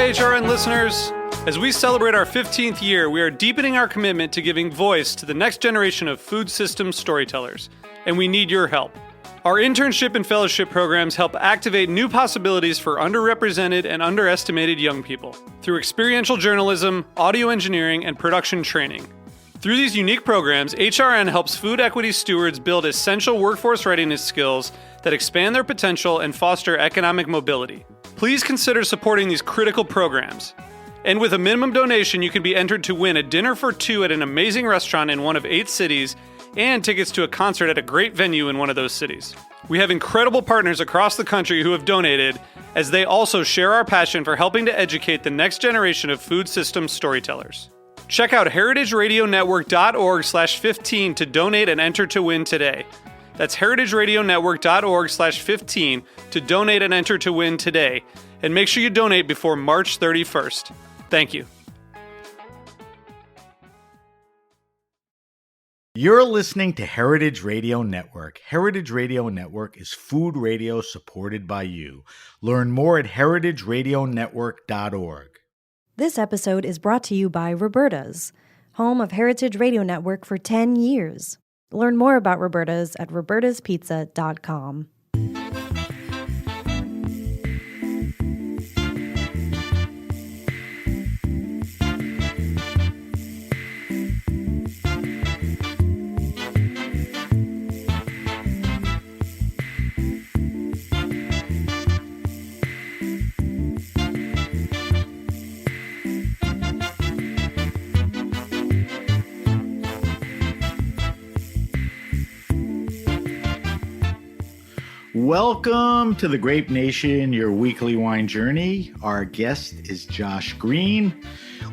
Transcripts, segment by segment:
HRN listeners. As we celebrate our 15th year, we are deepening our commitment to giving voice to the next generation of food systems storytellers, and we need your help. Our internship and fellowship programs help activate new possibilities for underrepresented and underestimated young people through experiential journalism, audio engineering, and production training. Through these unique programs, HRN helps food equity stewards build essential workforce readiness skills that expand their potential and foster economic mobility. Please consider supporting these critical programs. And with a minimum donation, you can be entered to win a dinner for two at an amazing restaurant in one of 8 cities and tickets to a concert at a great venue in one of those cities. We have incredible partners across the country who have donated, as they also share our passion for helping to educate the next generation of food systems storytellers. Check out heritageradionetwork.org/15 to donate and enter to win today. That's heritageradionetwork.org/15 to donate and enter to win today. And make sure you donate before March 31st. Thank you. You're listening to Heritage Radio Network. Heritage Radio Network is food radio supported by you. Learn more at heritageradionetwork.org. This episode is brought to you by Roberta's, home of Heritage Radio Network for 10 years. Learn more about Roberta's at robertaspizza.com. Welcome to the Grape Nation, your weekly wine journey. Our guest is Josh Greene.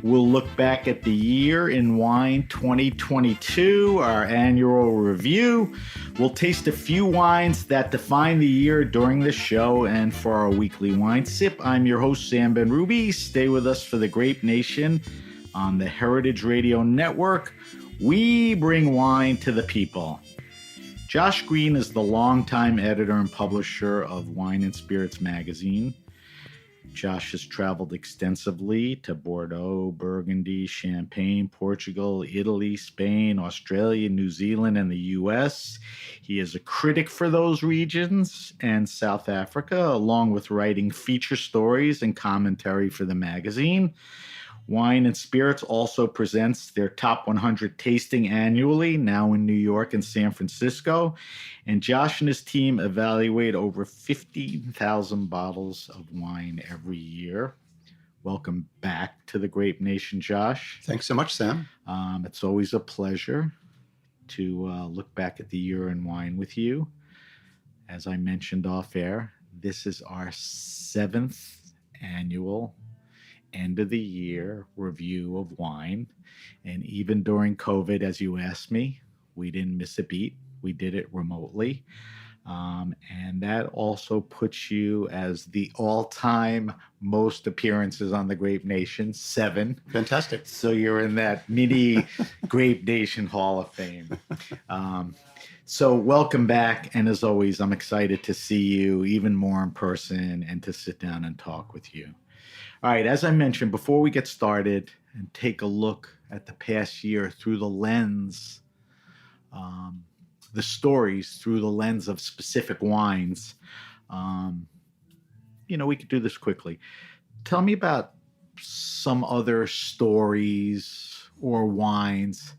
We'll look back at the year in wine 2022, our annual review. We'll taste a few wines that define the year during the show. And for our weekly wine sip, I'm your host, Sam Ben-Ruby. Stay with us for the Grape Nation on the Heritage Radio Network. We bring wine to the people. Josh Greene is the longtime editor and publisher of Wine and Spirits magazine. Josh has traveled extensively to Bordeaux, Burgundy, Champagne, Portugal, Italy, Spain, Australia, New Zealand, and the US. He is a critic for those regions and South Africa, along with writing feature stories and commentary for the magazine. Wine and Spirits also presents their top 100 tasting annually, now in New York and San Francisco. And Josh and his team evaluate over 15,000 bottles of wine every year. Welcome back to the Grape Nation, Josh. Thanks so much, Sam. It's always a pleasure to look back at the year in wine with you. As I mentioned off air, this is our 7th annual end of the year review of wine. And even during COVID, as you asked me, we didn't miss a beat. We did it remotely. And that also puts you as the all-time most appearances on the Grape Nation, 7. Fantastic. So you're in that mini Grape Nation Hall of Fame. So welcome back. And as always, I'm excited to see you even more in person and to sit down and talk with you. All right, as I mentioned, before we get started and take a look at the past year through the lens, the stories through the lens of specific wines, we could do this quickly. Tell me about some other stories or wines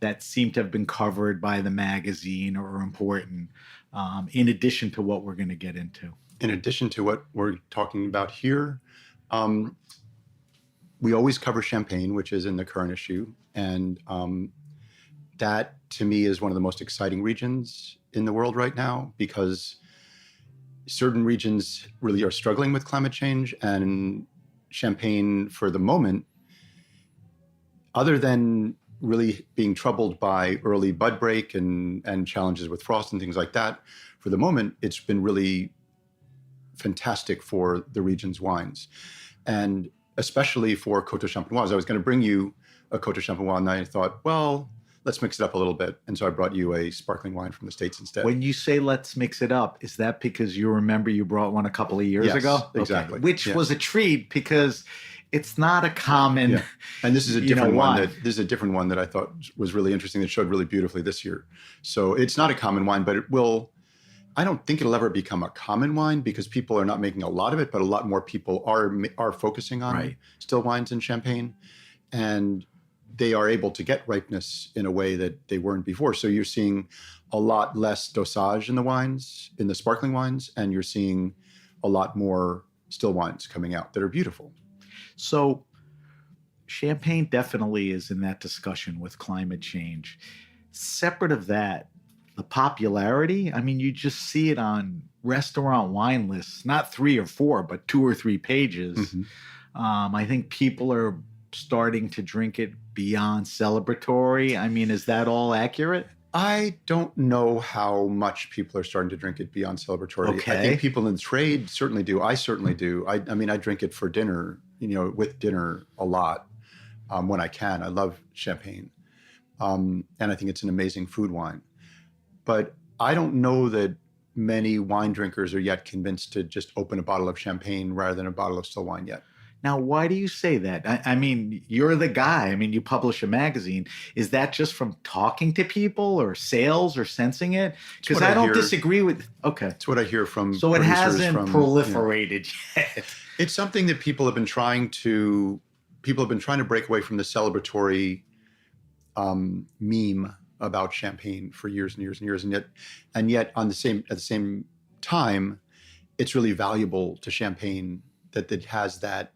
that seem to have been covered by the magazine or are important, in addition to what we're going to get into. In addition to what we're talking about here, we always cover Champagne, which is in the current issue. And that, to me, is one of the most exciting regions in the world right now, because certain regions really are struggling with climate change. And Champagne, for the moment, other than really being troubled by early bud break and challenges with frost and things like that, for the moment, it's been really fantastic for the region's wines. And especially for Coteaux Champenoise. I was going to bring you a Coteaux Champenoise, and I thought, well, let's mix it up a little bit. And so I brought you a sparkling wine from the States instead. When you say let's mix it up, is that because you remember you brought one a couple of years ago? Exactly. Okay. Which was a treat, because it's not a common. Yeah. And this is a you know, different one wine. this is a different one that I thought was really interesting that showed really beautifully this year. So it's not a common wine, but I don't think it'll ever become a common wine because people are not making a lot of it, but a lot more people are focusing on Right. still wines and champagne, and they are able to get ripeness in a way that they weren't before. So you're seeing a lot less dosage in the wines, in the sparkling wines, and you're seeing a lot more still wines coming out that are beautiful. So champagne definitely is in that discussion with climate change. Separate of that, the popularity, I mean, you just see it on restaurant wine lists, not 3 or 4, but 2 or 3 pages. Mm-hmm. I think people are starting to drink it beyond celebratory. I mean, is that all accurate? I don't know how much people are starting to drink it beyond celebratory. Okay. I think people in the trade certainly do. I certainly do. I mean, I drink it for dinner, with dinner a lot when I can. I love champagne. And I think it's an amazing food wine. But I don't know that many wine drinkers are yet convinced to just open a bottle of champagne rather than a bottle of still wine yet. Now, why do you say that? I mean, you're the guy. I mean, you publish a magazine. Is that just from talking to people or sales or sensing it? Because what I I don't hear. disagree with. Okay. That's what I hear from So it producers hasn't from, proliferated yet. It's something that people have been trying to break away from the celebratory meme about champagne for years and years and years, and yet at the same time, it's really valuable to champagne that it has that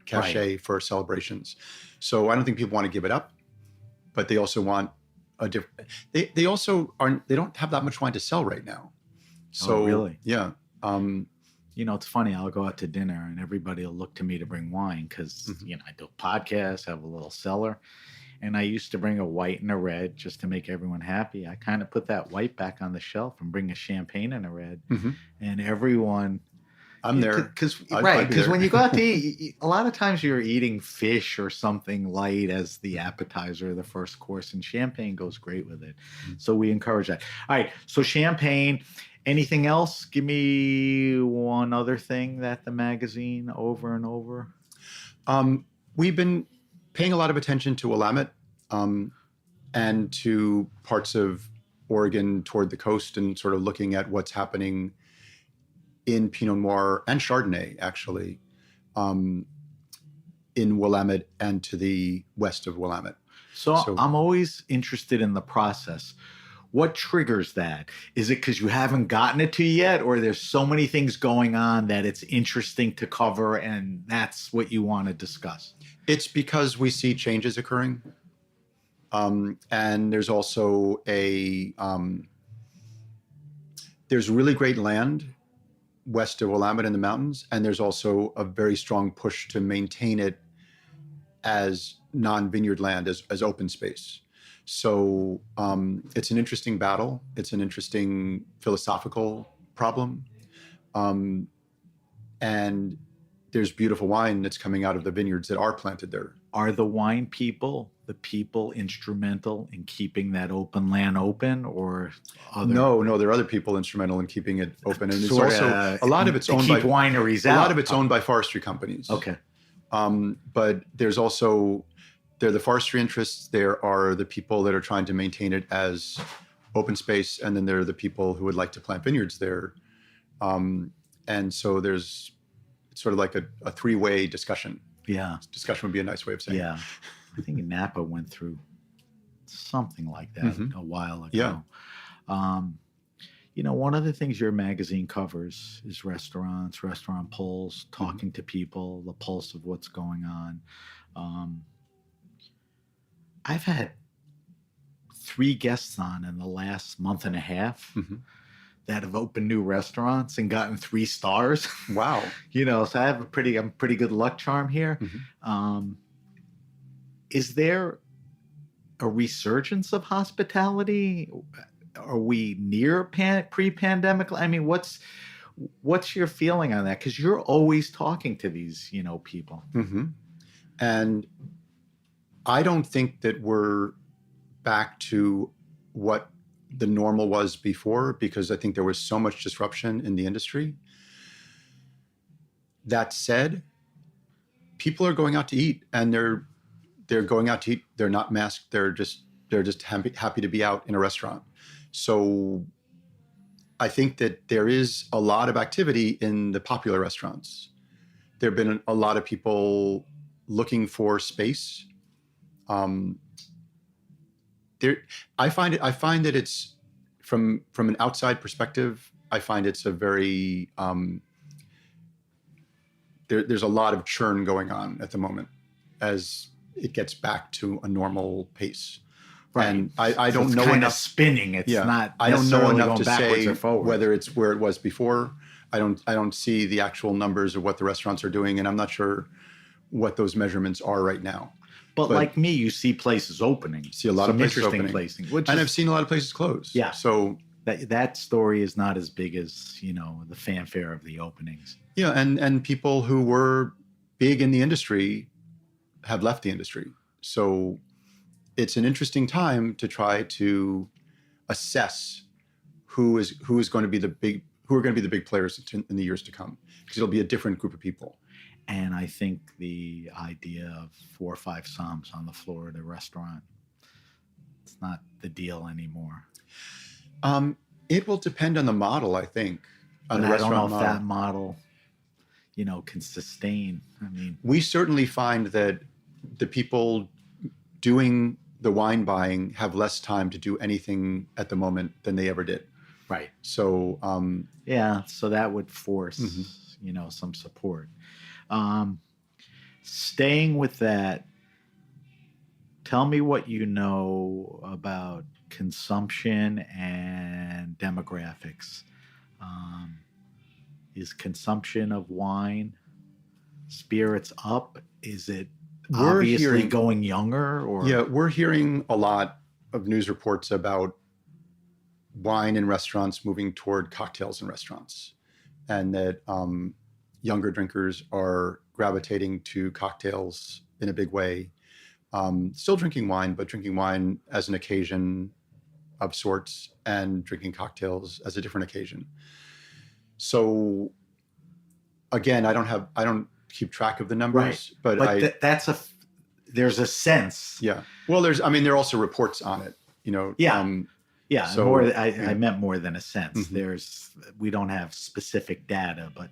cachet for celebrations. So I don't think people want to give it up, but they also want a different. They also aren't. They don't have that much wine to sell right now. So really? Yeah. It's funny. I'll go out to dinner and everybody will look to me to bring wine because, I do a podcast, have a little cellar. And I used to bring a white and a red just to make everyone happy. I kind of put that white back on the shelf and bring a champagne and a red. Mm-hmm. And everyone... I'm there. Because when you go out to eat, a lot of times you're eating fish or something light as the appetizer or the first course, and champagne goes great with it. So we encourage that. All right, so champagne. Anything else? Give me one other thing that the magazine over and over. We've been paying a lot of attention to Willamette and to parts of Oregon toward the coast and sort of looking at what's happening in Pinot Noir and Chardonnay, actually, in Willamette and to the west of Willamette. So I'm always interested in the process. What triggers that? Is it because you haven't gotten it to yet, or there's so many things going on that it's interesting to cover and that's what you want to discuss? It's because we see changes occurring. And there's also there's really great land west of Willamette in the mountains, and there's also a very strong push to maintain it as non-vineyard land, as open space. So it's an interesting battle. It's an interesting philosophical problem. And there's beautiful wine that's coming out of the vineyards that are planted there. Are the wine people, the people instrumental in keeping that open land open, or other? No, there are other people instrumental in keeping it open. And it's Sort also a lot of it's owned by wineries. A lot of it's owned by forestry companies. Okay. But there's also, there are the forestry interests, there are the people that are trying to maintain it as open space, and then there are the people who would like to plant vineyards there. And so it's sort of like a three-way discussion. Yeah. Discussion would be a nice way of saying it. Yeah. I think Napa went through something like that a while ago. Yeah. One of the things your magazine covers is restaurants, restaurant polls, talking to people, the pulse of what's going on. I've had 3 guests on in the last month and a half that have opened new restaurants and gotten 3 stars. Wow. So I have a pretty good luck charm here. Is there a resurgence of hospitality? Are we near pre-pandemic? I mean, what's your feeling on that? Because you're always talking to these, people. And I don't think that we're back to what the normal was before, because I think there was so much disruption in the industry. That said, people are going out to eat, and they're going out to eat. They're not masked. They're just happy to be out in a restaurant. So I think that there is a lot of activity in the popular restaurants. There have been a lot of people looking for space. I find that it's from an outside perspective. I find it's a very there's a lot of churn going on at the moment as it gets back to a normal pace. Right. And I don't it's know kind enough. of spinning. It's not. I don't know enough going to backwards say or forward. whether it's where it was before. I don't see the actual numbers of what the restaurants are doing, and I'm not sure what those measurements are right now. But like me, you see places opening. See a lot of places interesting opening. places, And I've seen a lot of places close. Yeah. So that story is not as big as the fanfare of the openings. Yeah, and people who were big in the industry have left the industry. So it's an interesting time to try to assess who are going to be the big players in the years to come, because it'll be a different group of people. And I think the idea of 4 or 5 somms on the floor of the restaurant, it's not the deal anymore. It will depend on the model, I think. On the restaurant I don't know if model. that model, can sustain. I mean, we certainly find that the people doing the wine buying have less time to do anything at the moment than they ever did. right. So So that would force, some support. Staying with that, tell me what you know about consumption and demographics. Is consumption of wine, spirits up? Is it obviously going younger? Or yeah, we're hearing a lot of news reports about wine in restaurants moving toward cocktails in restaurants, and that younger drinkers are gravitating to cocktails in a big way. Still drinking wine, but drinking wine as an occasion of sorts, and drinking cocktails as a different occasion. So again, I don't keep track of the numbers, right. But there's a sense. Yeah. Well, there are also reports on it, Yeah. Yeah, So, I meant more than a sense. Mm-hmm. We don't have specific data, but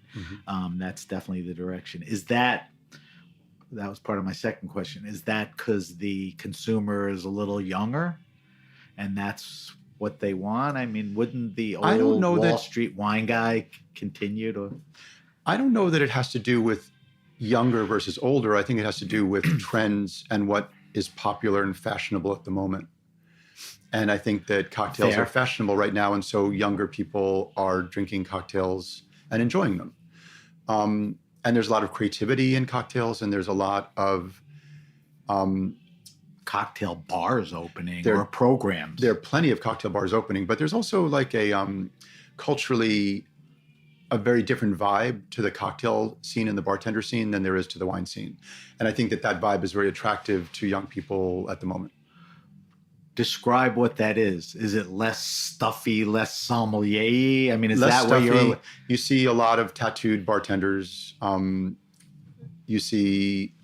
that's definitely the direction. That was part of my second question. Is that because the consumer is a little younger, and that's what they want? I mean, wouldn't the old Wall Street wine guy continue to? I don't know that it has to do with younger versus older. I think it has to do with trends and what is popular and fashionable at the moment. And I think that cocktails are fashionable right now, and so younger people are drinking cocktails and enjoying them. And there's a lot of creativity in cocktails, and there's a lot of cocktail bars opening or programs. There are plenty of cocktail bars opening, but there's also like a culturally a very different vibe to the cocktail scene and the bartender scene than there is to the wine scene. And I think that vibe is very attractive to young people at the moment. Describe what that is. Is it less stuffy, less sommelier? I mean, is less that stuffy. where You see a lot of tattooed bartenders. You see,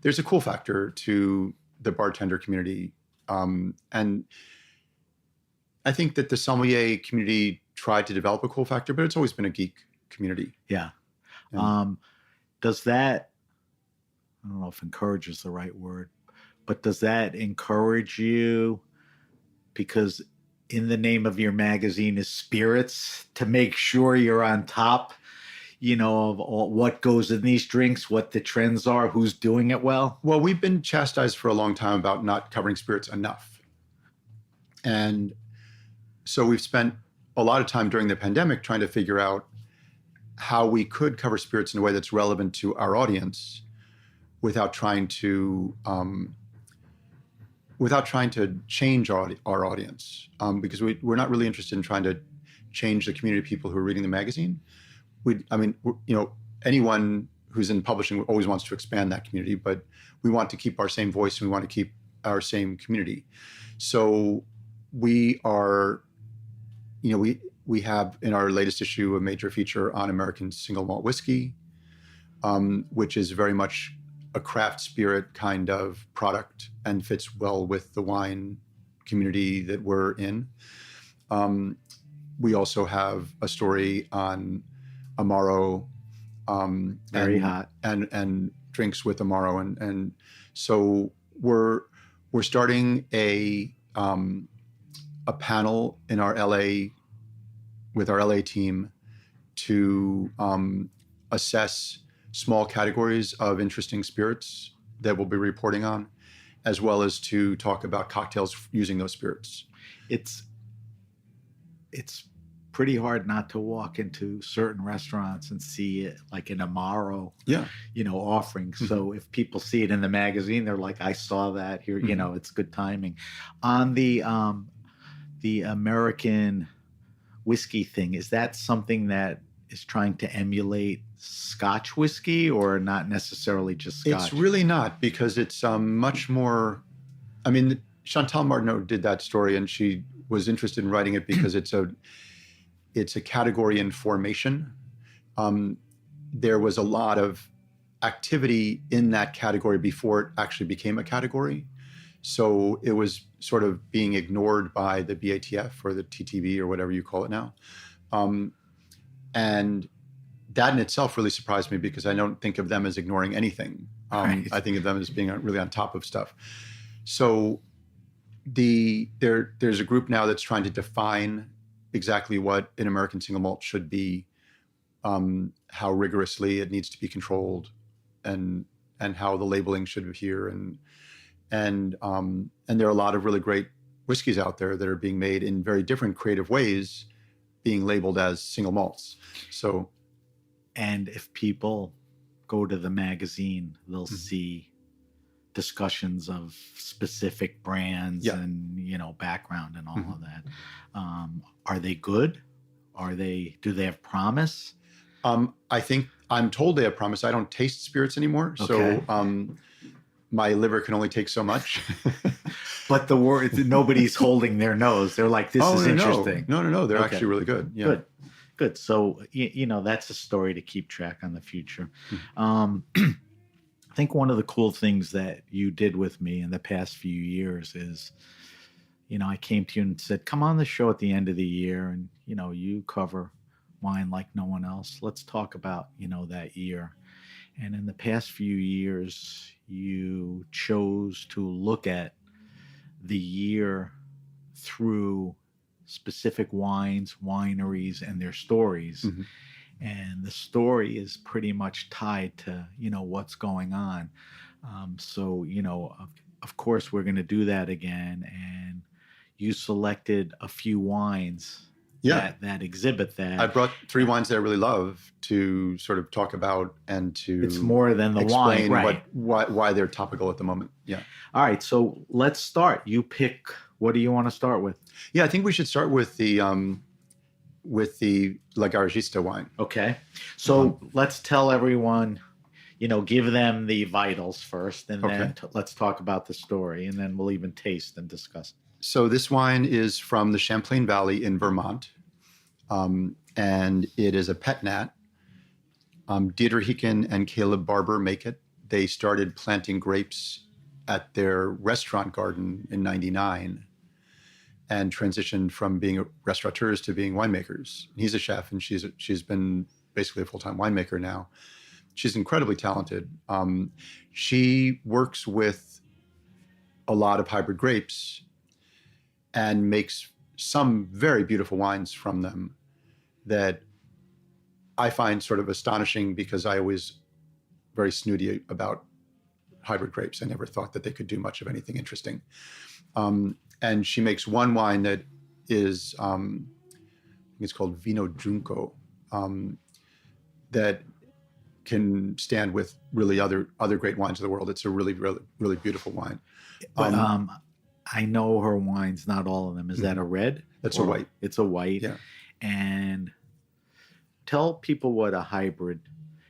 there's a cool factor to the bartender community. And I think that the sommelier community tried to develop a cool factor, but it's always been a geek community. Yeah. Does that, I don't know if encourage is the right word, but does that encourage you, because in the name of your magazine is spirits, to make sure you're on top, of what goes in these drinks, what the trends are, who's doing it well? Well, we've been chastised for a long time about not covering spirits enough. And so we've spent a lot of time during the pandemic trying to figure out how we could cover spirits in a way that's relevant to our audience without trying to change our audience, because we're not really interested in trying to change the community of people who are reading the magazine. Anyone who's in publishing always wants to expand that community, but we want to keep our same voice and we want to keep our same community. So we are, we have in our latest issue a major feature on American single malt whiskey. which is very much a craft spirit kind of product and fits well with the wine community that we're in. We also have a story on Amaro, Very hot. and drinks with Amaro, and so we're starting a panel in our LA with our LA team to assess small categories of interesting spirits that we'll be reporting on, as well as to talk about cocktails using those spirits. It's pretty hard not to walk into certain restaurants and see it like an Amaro, Yeah. offering. Mm-hmm. So if people see it in the magazine, they're like, I saw that here, Mm-hmm. it's good timing. On the American whiskey thing, is that something that is trying to emulate Scotch whiskey, or not necessarily just Scotch? It's really not, because it's much more. I mean, Chantal Martineau did that story, and she was interested in writing it because it's a category in formation. There was a lot of activity in that category before it actually became a category. So it was sort of being ignored by the BATF or the TTB or whatever you call it now. And that in itself really surprised me, because I don't think of them as ignoring anything. Right. I think of them as being really on top of stuff. So there's a group now that's trying to define exactly what an American single malt should be, how rigorously it needs to be controlled, and how the labeling should adhere, and there are a lot of really great whiskeys out there that are being made in very different creative ways, being labeled as single malts. So, and if people go to the magazine, they'll Mm-hmm. see discussions of specific brands, Yeah. and background and all Mm-hmm. of that. Are they good? Do they have promise? I think I'm told they have promise. I don't taste spirits anymore, Okay. so my liver can only take so much. But the word, nobody's holding their nose. They're like, this is interesting. No. They're Okay. actually really good. Yeah. Good. So, that's a story to keep track on the future. Mm-hmm. I think one of the cool things that you did with me in the past few years is, I came to you and said, come on the show at the end of the year, and, you cover wine like no one else. Let's talk about, that year. And in the past few years, you chose to look at the year through specific wines, wineries, and their stories. Mm-hmm. And the story is pretty much tied to, what's going on. So, of course, we're going to do that again. And you selected a few wines that exhibit that. I brought 3 wines that I really love to sort of talk about, and to It's more than the explain wine, right? why they're topical at the moment. Yeah. All right. So let's start. You pick. What do you want to start with? Yeah, I think we should start with the La Garagista wine. Okay. So let's tell everyone, give them the vitals first, and then let's talk about the story, and then we'll even taste and discuss. So this wine is from the Champlain Valley in Vermont, and it is a pet nat. Dieter Heeken and Caleb Barber make it. They started planting grapes at their restaurant garden in '99, and transitioned from being restaurateurs to being winemakers. He's a chef, and she's been basically a full-time winemaker now. She's incredibly talented. She works with a lot of hybrid grapes and makes some very beautiful wines from them that I find sort of astonishing, because I always very snooty about hybrid grapes. I never thought that they could do much of anything interesting. And she makes one wine that is, I think it's called Vino Junco, that can stand with really other great wines of the world. It's a really, really, really beautiful wine. But I know her wines, not all of them. Is that a red? That's a white. It's a white. Yeah. And tell people what a hybrid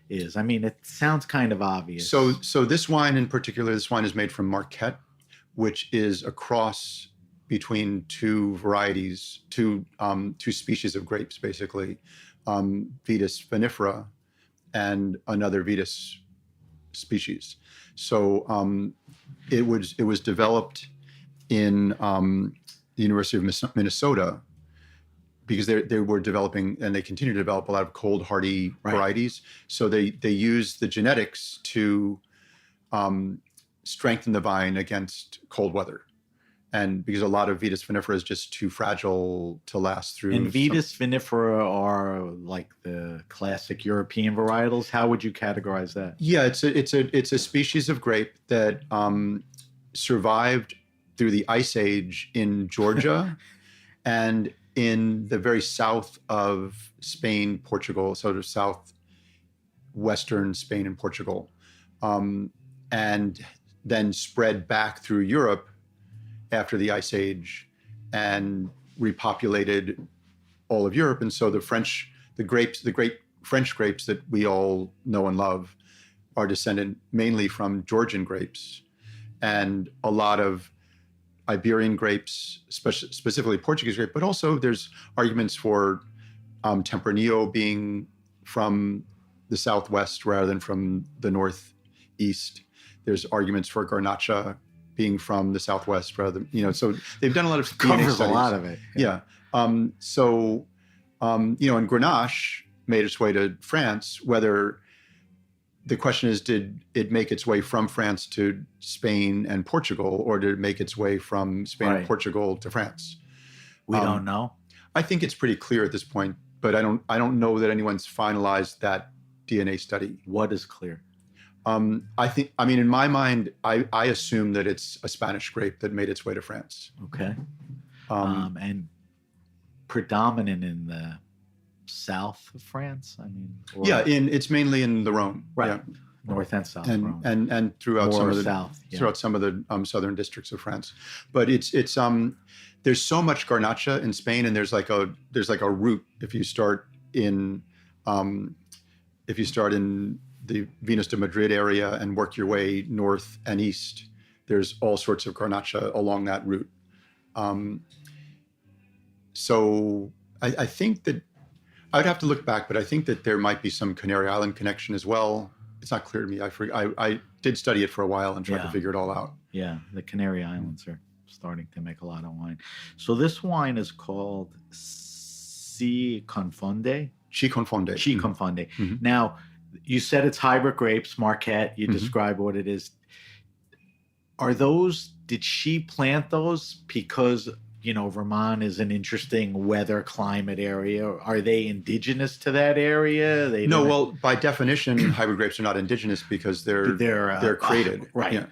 is. I mean, it sounds kind of obvious. So this wine in particular, this wine is made from Marquette, which is a cross between 2 varieties, two species of grapes, basically, Vitis vinifera and another Vitis species. So it was developed in the University of Minnesota because they were developing, and they continue to develop, a lot of cold hardy varieties. So they use the genetics to strengthen the vine against cold weather. And because a lot of Vitis vinifera is just too fragile to last through. And Vitis vinifera are like the classic European varietals. How would you categorize that? Yeah, it's a species of grape that survived through the Ice Age in Georgia and in the very south of Spain, Portugal, sort of southwestern Spain and Portugal, and then spread back through Europe after the Ice Age and repopulated all of Europe. And so the great French grapes that we all know and love are descended mainly from Georgian grapes, and a lot of Iberian grapes, specifically Portuguese grape, but also there's arguments for Tempranillo being from the southwest rather than from the northeast. There's arguments for Garnacha being from the southwest rather than, so they've done a lot of Covers studies. A lot of it. Yeah. And Grenache made its way to France. Whether the question is, did it make its way from France to Spain and Portugal, or did it make its way from Spain and Portugal to France? We don't know. I think it's pretty clear at this point, but I don't know that anyone's finalized that DNA study. What is clear? In my mind, I assume that it's a Spanish grape that made its way to France. Okay. And predominant in the south of France, it's mainly in the Rhone. Right. Yeah. North and south. And throughout More some of the south, throughout some of the southern districts of France. But it's there's so much Garnacha in Spain, and there's like a route if you start in the Venus de Madrid area and work your way north and east. There's all sorts of Garnacha along that route. So I think that I would have to look back, but I think that there might be some Canary Island connection as well. It's not clear to me. I did study it for a while and tried to figure it all out. Yeah, the Canary Islands are starting to make a lot of wine. So this wine is called Chi Confonde. Chi Confonde. Chi Confonde. Mm-hmm. Now, you said it's hybrid grapes, Marquette. You describe what it is. Did she plant those because, Vermont is an interesting weather climate area? Are they indigenous to that area? No, well, by definition, hybrid grapes are not indigenous because they're created. Right. Yeah.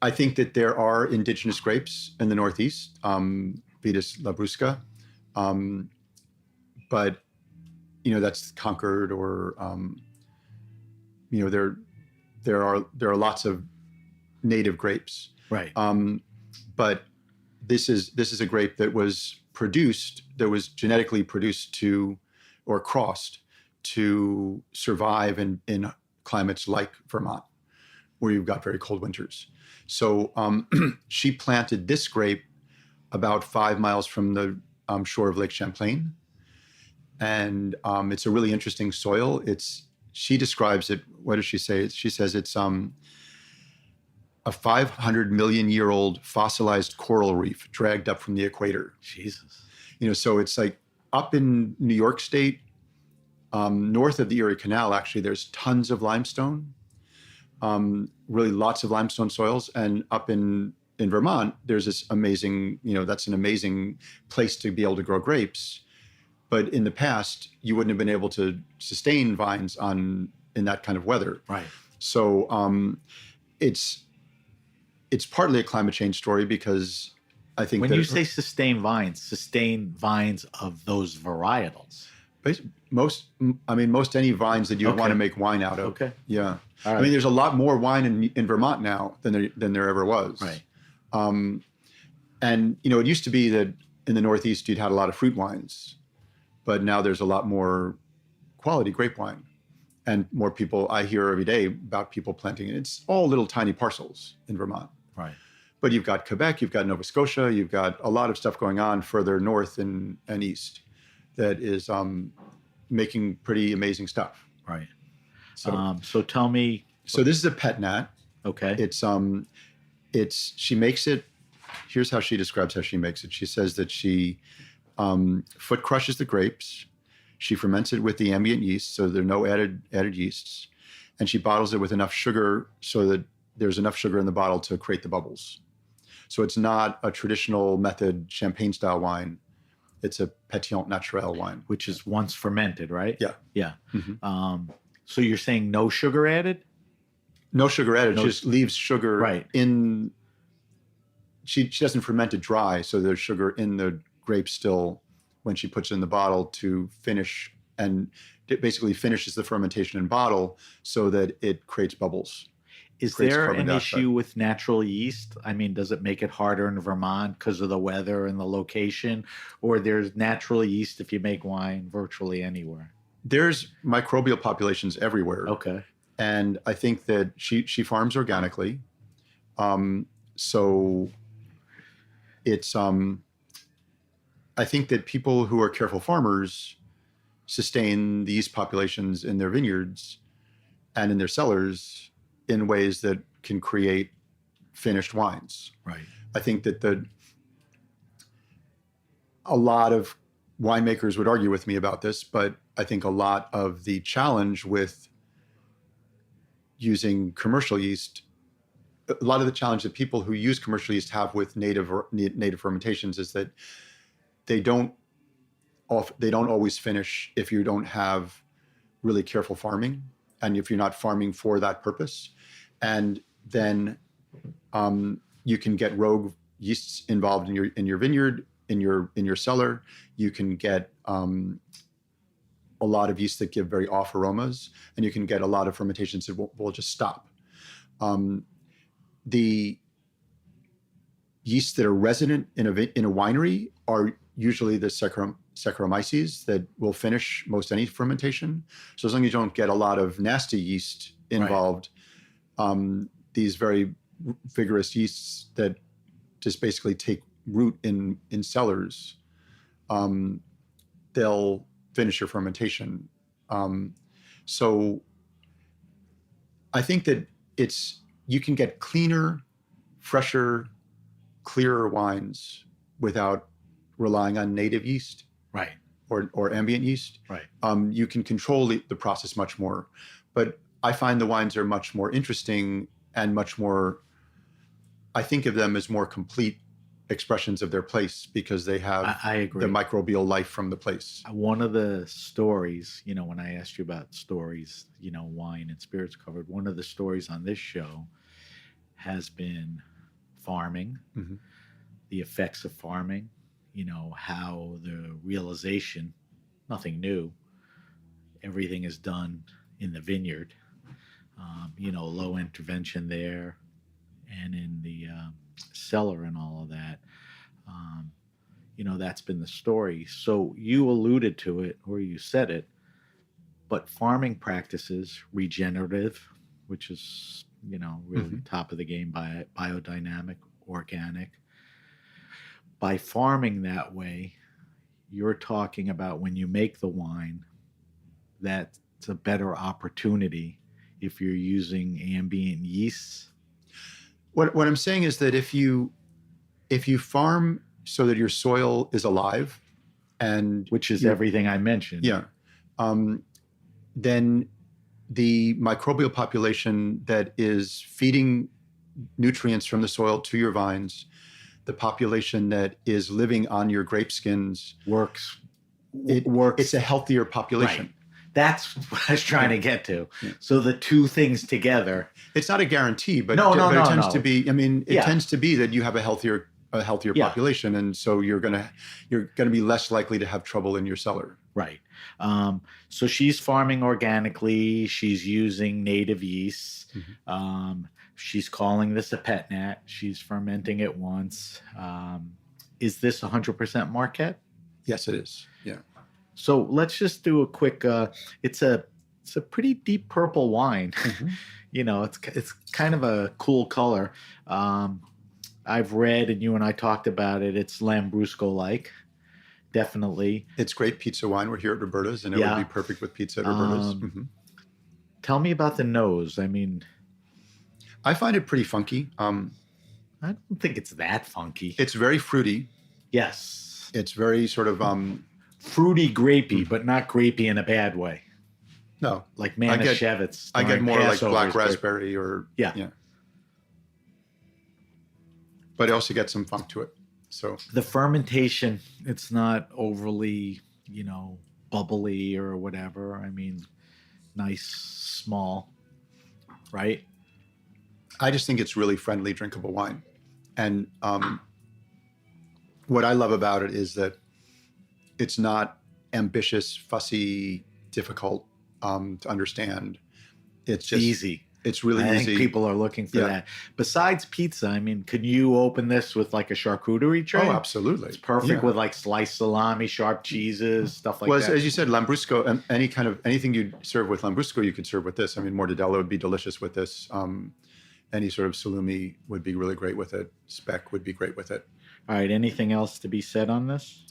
I think that there are indigenous grapes in the Northeast, Vitis labrusca, but that's Concord, or there are lots of native grapes, right? But this is a grape that was genetically produced or crossed to survive in climates like Vermont, where you've got very cold winters. So she planted this grape about 5 miles from the shore of Lake Champlain. And it's a really interesting soil. She describes it, what does she say? She says it's a 500 million year old fossilized coral reef dragged up from the equator. Jesus. So it's like up in New York State, north of the Erie Canal, actually, there's tons of limestone, really lots of limestone soils. And up in Vermont, there's this amazing, that's an amazing place to be able to grow grapes. But in the past, you wouldn't have been able to sustain vines in that kind of weather. Right. So it's partly a climate change story, because I think when you say sustain vines of those varietals. Most any vines that you want to make wine out of. Okay. Yeah. All right. There's a lot more wine in Vermont now than there ever was. Right. And it used to be that in the Northeast you'd had a lot of fruit wines, but now there's a lot more quality grape wine, and more people. I hear every day about people planting it. It's all little tiny parcels in Vermont. Right. But you've got Quebec, you've got Nova Scotia, you've got a lot of stuff going on further north and east that is, making pretty amazing stuff. Right. So, So tell me. so this is a pet nat. Okay. She makes it. Here's how she describes how she makes it. She says that she foot crushes the grapes. She ferments it with the ambient yeast, so there are no added yeasts, and she bottles it with enough sugar so that there's enough sugar in the bottle to create the bubbles. So it's not a traditional method champagne style wine. It's a pétillant naturel wine, Which is once fermented, right? Yeah. Yeah. Mhm. So you're saying no sugar added? No sugar added. No- Just leaves sugar Right. in. She doesn't ferment it dry, so there's sugar in the grape still when she puts it in the bottle to finish, and it basically finishes the fermentation in bottle so that it creates bubbles. Is Creates there carbon an dioxide. issue with natural yeast? I mean, does it make it harder in Vermont because of the weather and the location? Or there's natural yeast if you make wine virtually anywhere? There's microbial populations everywhere. Okay. And I think that she farms organically. So it's I think that people who are careful farmers sustain the yeast populations in their vineyards and in their cellars in ways that can create finished wines. Right. I think that a lot of winemakers would argue with me about this, but I think a lot of the challenge with using commercial yeast, a lot of the challenge that people who use commercial yeast have with native fermentations is that they don't always finish if you don't have really careful farming and if you're not farming for that purpose. And then you can get rogue yeasts involved in your vineyard, in your cellar. You can get a lot of yeasts that give very off aromas, and you can get a lot of fermentations that will just stop. The yeasts that are resident in a winery are usually the Saccharomyces that will finish most any fermentation. So as long as you don't get a lot of nasty yeast involved, these very vigorous yeasts that just basically take root in cellars, they'll finish your fermentation. So I think that you can get cleaner, fresher, clearer wines without relying on native yeast, Right. or ambient yeast. Right. You can control the process much more. But I find the wines are much more interesting and much more, I think of them as more complete expressions of their place because they have I agree. the microbial life from the place. One of the stories, when I asked you about stories, wine and spirits covered, one of the stories on this show has been farming, Mhm. the effects of farming, how the realization, nothing new, everything is done in the vineyard, low intervention there and in the cellar and all of that. That's been the story. So you alluded to it, or you said it, but farming practices, regenerative, which is, really top of the game, biodynamic, organic. By farming that way, you're talking about when you make the wine, that's a better opportunity if you're using ambient yeasts. What I'm saying is that if you farm so that your soil is alive, and which is everything I mentioned. Yeah. Then the microbial population that is feeding nutrients from the soil to your vines, the population that is living on your grape skins works. It's a healthier population. Right. That's what I was trying to get to. Yeah. So the two things together. It's not a guarantee, but No, it tends to be. I mean, it Yeah. tends to be that you have a healthier Yeah. population, and so you're gonna be less likely to have trouble in your cellar. Right. So she's farming organically. She's using native yeasts. She's calling this a pet nat. She's fermenting it once. Is this 100% Marquette? Yes, it is. Yeah. So let's just do a quick. It's a pretty deep purple wine. It's kind of a cool color. I've read, and you and I talked about it. It's Lambrusco like, definitely. It's great pizza wine. We're here at Roberta's, and it Yeah. would be perfect with pizza at Roberta's. Tell me about the nose. I mean, I find it pretty funky. I don't think it's that funky. It's very fruity. Yes. It's very sort of Fruity, grapey, but not grapey in a bad way. no, Like Manischewitz. I get during more like Passover black is great. raspberry or Yeah. But I also get some funk to it. So The fermentation, it's not overly, bubbly or whatever. I mean, nice, small, right? I just think it's really friendly, drinkable wine. And what I love about it is that it's not ambitious, fussy, difficult to understand. It's just Easy. It's really I easy. think people are looking for Yeah. that. Besides pizza, I mean, can you open this with like a charcuterie tray? Oh, absolutely. It's perfect Yeah. with like sliced salami, sharp cheeses, stuff like Well, that. as you said, Lambrusco, and anything you serve with Lambrusco, you could serve with this. I mean, mortadella would be delicious with this. Any sort of salumi would be really great with it. Speck would be great with it. All right. Anything else to be said on this?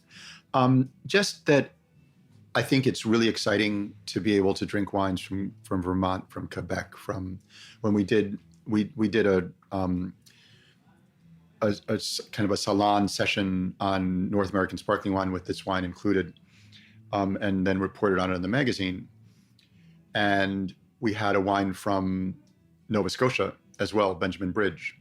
Just that I think it's really exciting to be able to drink wines from Vermont, from Quebec, from when we did a kind of a salon session on North American sparkling wine with this wine included, and then reported on it in the magazine. And we had a wine from Nova Scotia as well, Benjamin Bridge,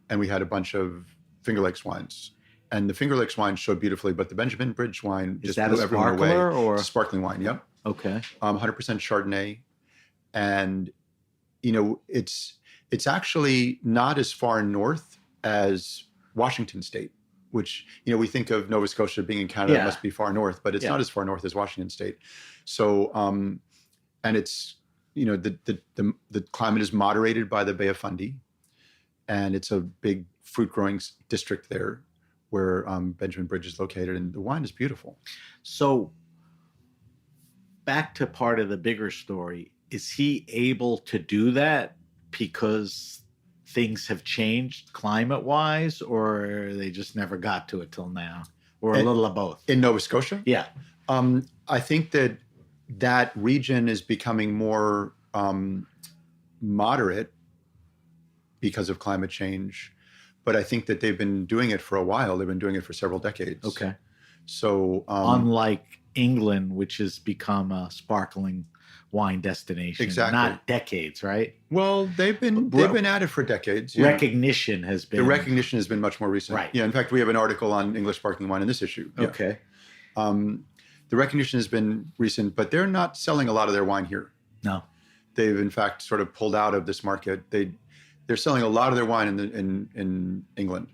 and we had a bunch of Finger Lakes wines. And the Finger Lakes wine showed beautifully, but the Benjamin Bridge wine Is just that blew a everyone away. sparkler or? It's a sparkling wine, yep. Okay. 100% Chardonnay. And, it's actually not as far north as Washington State, which, we think of Nova Scotia being in Canada, Yeah. it must be far north, but it's not as far north as Washington State. So, and it's, the climate is moderated by the Bay of Fundy, and it's a big fruit growing district there where Benjamin Bridge is located, and the wine is beautiful. So back to part of the bigger story. Is he able to do that because things have changed climate-wise, or they just never got to it till now? Or a little of both? In Nova Scotia? Yeah. I think that region is becoming more moderate because of climate change. But I think that they've been doing it for a while. They've been doing it for several decades. Okay. So Unlike England, which has become a sparkling wine destination. Exactly. Not decades, right? well, they've been at it for decades. Yeah. Recognition has been. The recognition has been much more recent. Right. Yeah. In fact, we have an article on English sparkling wine in this issue. Yeah. Okay. The recognition has been recent, but they're not selling a lot of their wine here. No. They've in fact sort of pulled out of this market. They're selling a lot of their wine in England.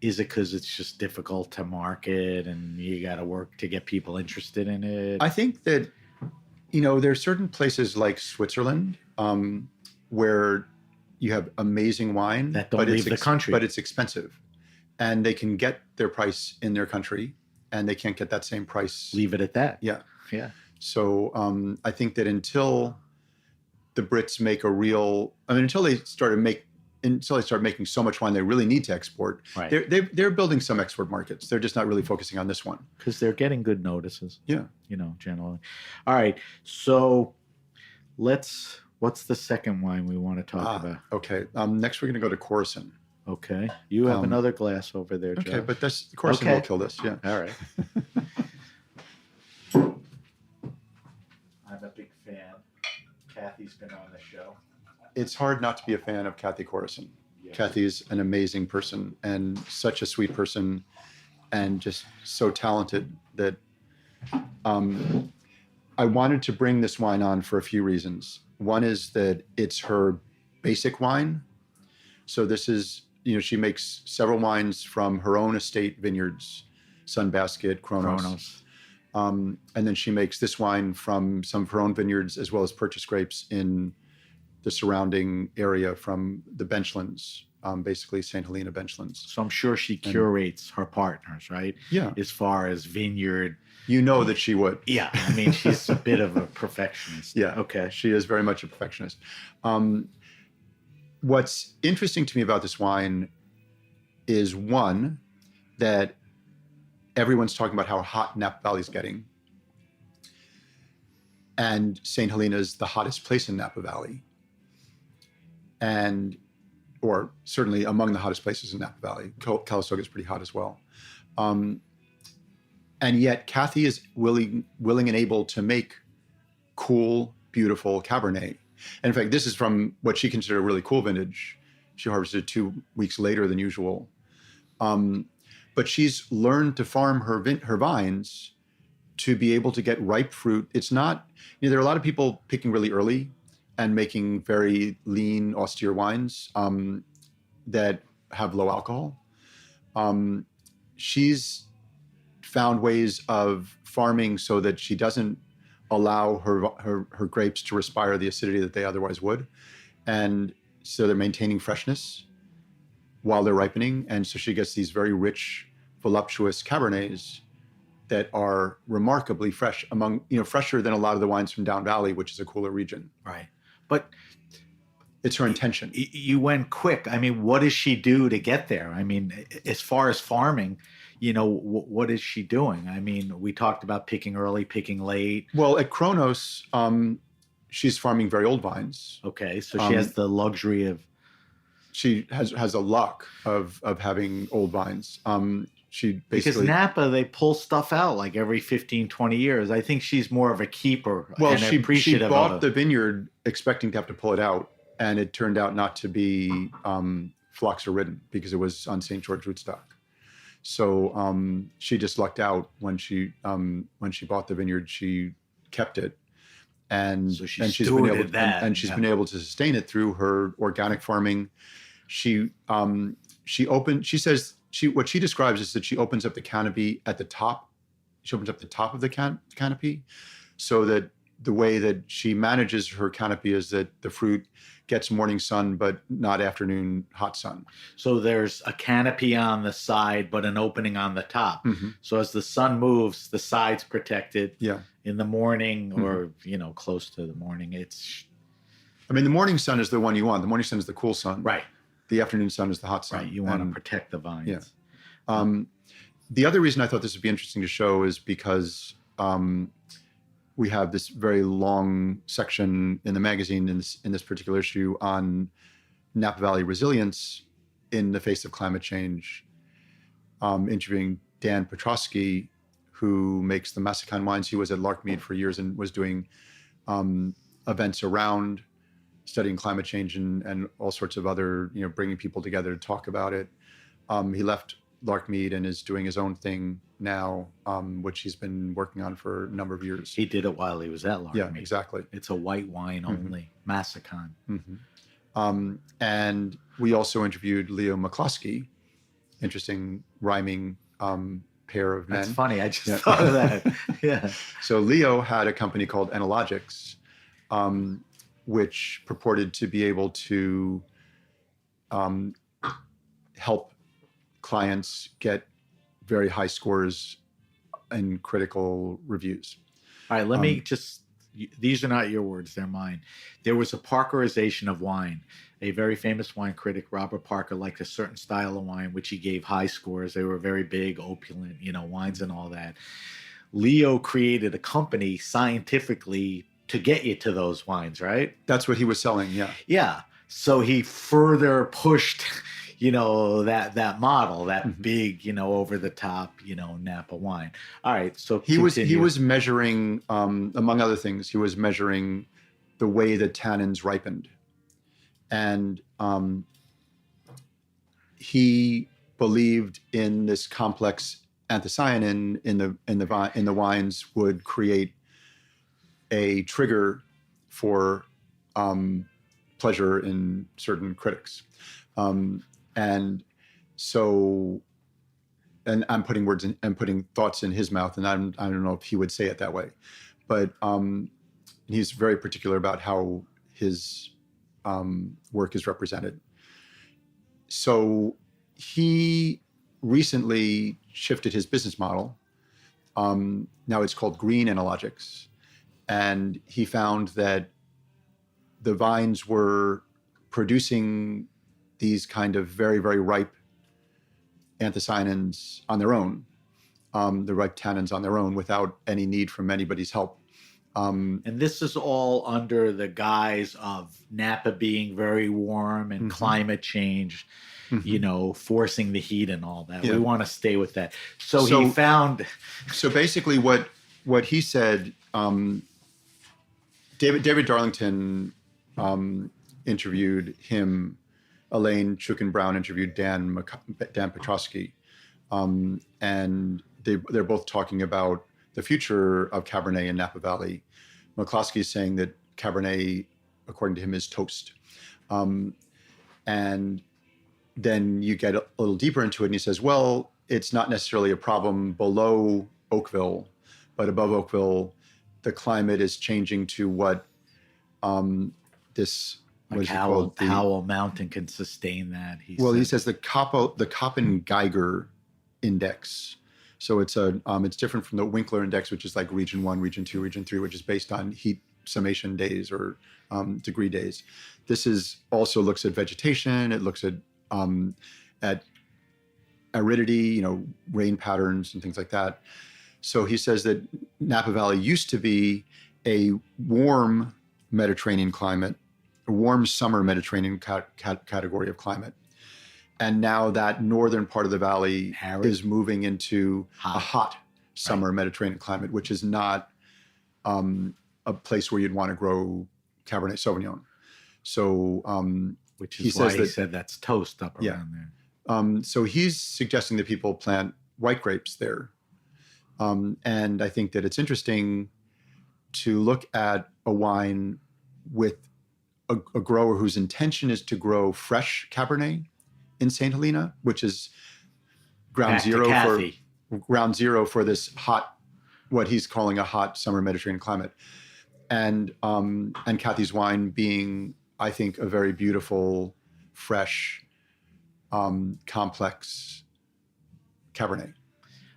Is it because it's just difficult to market and you got to work to get people interested in it? I think that, there are certain places like Switzerland where you have amazing wine. That don't leave the country. But it's expensive. And they can get their price in their country, and they can't get that same price. Leave it at that. Yeah. Yeah. So I think that until the Brits make until they start making so much wine they really need to export, Right. they're building some export markets. They're just not really focusing on this one. Because they're getting good notices. Yeah. Generally. All right. So what's the second wine we want to talk about? Okay. Next, we're going to go to Coruscant. Okay. You have another glass over there, Joe. Okay, but this Coruscant Okay. will kill this. Yeah. All right. I'm a big fan. Kathy's been on the show. It's hard not to be a fan of Kathy Coruscant. Yeah. Kathy's an amazing person and such a sweet person, and just so talented that I wanted to bring this wine on for a few reasons. One is that it's her basic wine. So this is, she makes several wines from her own estate vineyards, Sunbasket, Kronos. And then she makes this wine from some of her own vineyards, as well as purchased grapes in the surrounding area from the Benchlands, basically St. Helena Benchlands. So I'm sure she curates her partners, right? Yeah. As far as vineyard. You know that she would. Yeah. I mean, she's a bit of a perfectionist. Yeah. Okay. She is very much a perfectionist. What's interesting to me about this wine is, one, that everyone's talking about how hot Napa Valley is getting. And St. Helena is the hottest place in Napa Valley. Or certainly among the hottest places in Napa Valley. Calistoga is pretty hot as well. And yet Kathy is willing and able to make cool, beautiful Cabernet. And in fact, this is from what she considered a really cool vintage. She harvested 2 weeks later than usual. But she's learned to farm her vines to be able to get ripe fruit. It's not, there are a lot of people picking really early and making very lean, austere wines that have low alcohol. She's found ways of farming so that she doesn't allow her grapes to respire the acidity that they otherwise would. And so they're maintaining freshness while they're ripening. And so she gets these very rich, voluptuous Cabernets that are remarkably fresh, fresher than a lot of the wines from Down Valley, which is a cooler region. Right. But it's her intention. You went quick. I mean, what does she do to get there? I mean, as far as farming, what is she doing? I mean, we talked about picking early, picking late. Well, at Kronos, she's farming very old vines. Okay, so she has the luxury of... She has a luck of having old vines. She basically... Because Napa, they pull stuff out like every 15, 20 years. I think she's more of a keeper. Well, and she bought the vineyard expecting to have to pull it out, and it turned out not to be Phlox or Ridden because it was on St. George rootstock. So she just lucked out when she bought the vineyard. She kept it, and so she's been able to sustain it through her organic farming. What she describes is that she opens up the canopy at the top. She opens up the top of the canopy, so that the way that she manages her canopy is that the fruit gets morning sun, but not afternoon hot sun. So there's a canopy on the side, but an opening on the top. Mm-hmm. So as the sun moves, the side's protected. Yeah. In the morning or, close to the morning, the morning sun is the one you want. The morning sun is the cool sun. Right. The afternoon sun is the hot sun. Right. You want to protect the vines. Yeah. The other reason I thought this would be interesting to show is because we have this very long section in the magazine in this particular issue on Napa Valley resilience in the face of climate change, interviewing Dan Petrosky, who makes the Massacon wines. He was at Larkmead for years and was doing events around studying climate change and all sorts of other, bringing people together to talk about it. He left Larkmead and is doing his own thing now, which he's been working on for a number of years. He did it while he was at Larkmead. Yeah, exactly. It's a white wine only, Massacon. Mm-hmm. And we also interviewed Leo McCloskey, interesting rhyming pair of men. That's funny. I just thought of that. Yeah. So Leo had a company called Enologics, which purported to be able to help clients get very high scores and critical reviews. All right, let me these are not your words, they're mine. There was a Parkerization of wine. A very famous wine critic, Robert Parker, liked a certain style of wine, which he gave high scores. They were very big, opulent, wines and all that. Leo created a company scientifically to get you to those wines, right? That's what he was selling, yeah. Yeah. So he further pushed that model, that big, over the top, Napa wine. All right. So he was measuring, among other things, he was measuring the way the tannins ripened. And he believed in this complex anthocyanin in the wines would create a trigger for pleasure in certain critics. And so, and I'm putting putting thoughts in his mouth, and I don't know if he would say it that way, but he's very particular about how his work is represented. So he recently shifted his business model. Now it's called Greene Enologics, and he found that the vines were producing these kind of very, very ripe anthocyanins on their own. the ripe tannins on their own without any need from anybody's help. And this is all under the guise of Napa being very warm and climate change, forcing the heat and all that. Yeah. We want to stay with that. So he found. So basically, what he said, David Darlington interviewed him. Elaine Chukin-Brown interviewed Dan Petrosky, and they're both talking about the future of Cabernet in Napa Valley. McCloskey is saying that Cabernet, according to him, is toast. And then you get a little deeper into it, and he says, well, it's not necessarily a problem below Oakville, but above Oakville, the climate is changing to what this Like Howell Mountain can sustain that. He says the Koppen-Geiger index. So it's different from the Winkler index, which is like region 1, region 2, region 3, which is based on heat summation days or degree days. This is also looks at vegetation. It looks at aridity, rain patterns and things like that. So he says that Napa Valley used to be a warm Mediterranean climate, a warm summer Mediterranean category of climate. And now that northern part of the valley is moving into a hot summer Mediterranean climate, which is not a place where you'd want to grow Cabernet Sauvignon. So, which is why he said that's toast up around there. So he's suggesting that people plant white grapes there. And I think that it's interesting to look at a wine with a grower whose intention is to grow fresh Cabernet in St. Helena, which is ground zero for this hot, what he's calling a hot summer Mediterranean climate. And Kathy's wine being, I think, a very beautiful, fresh, complex Cabernet.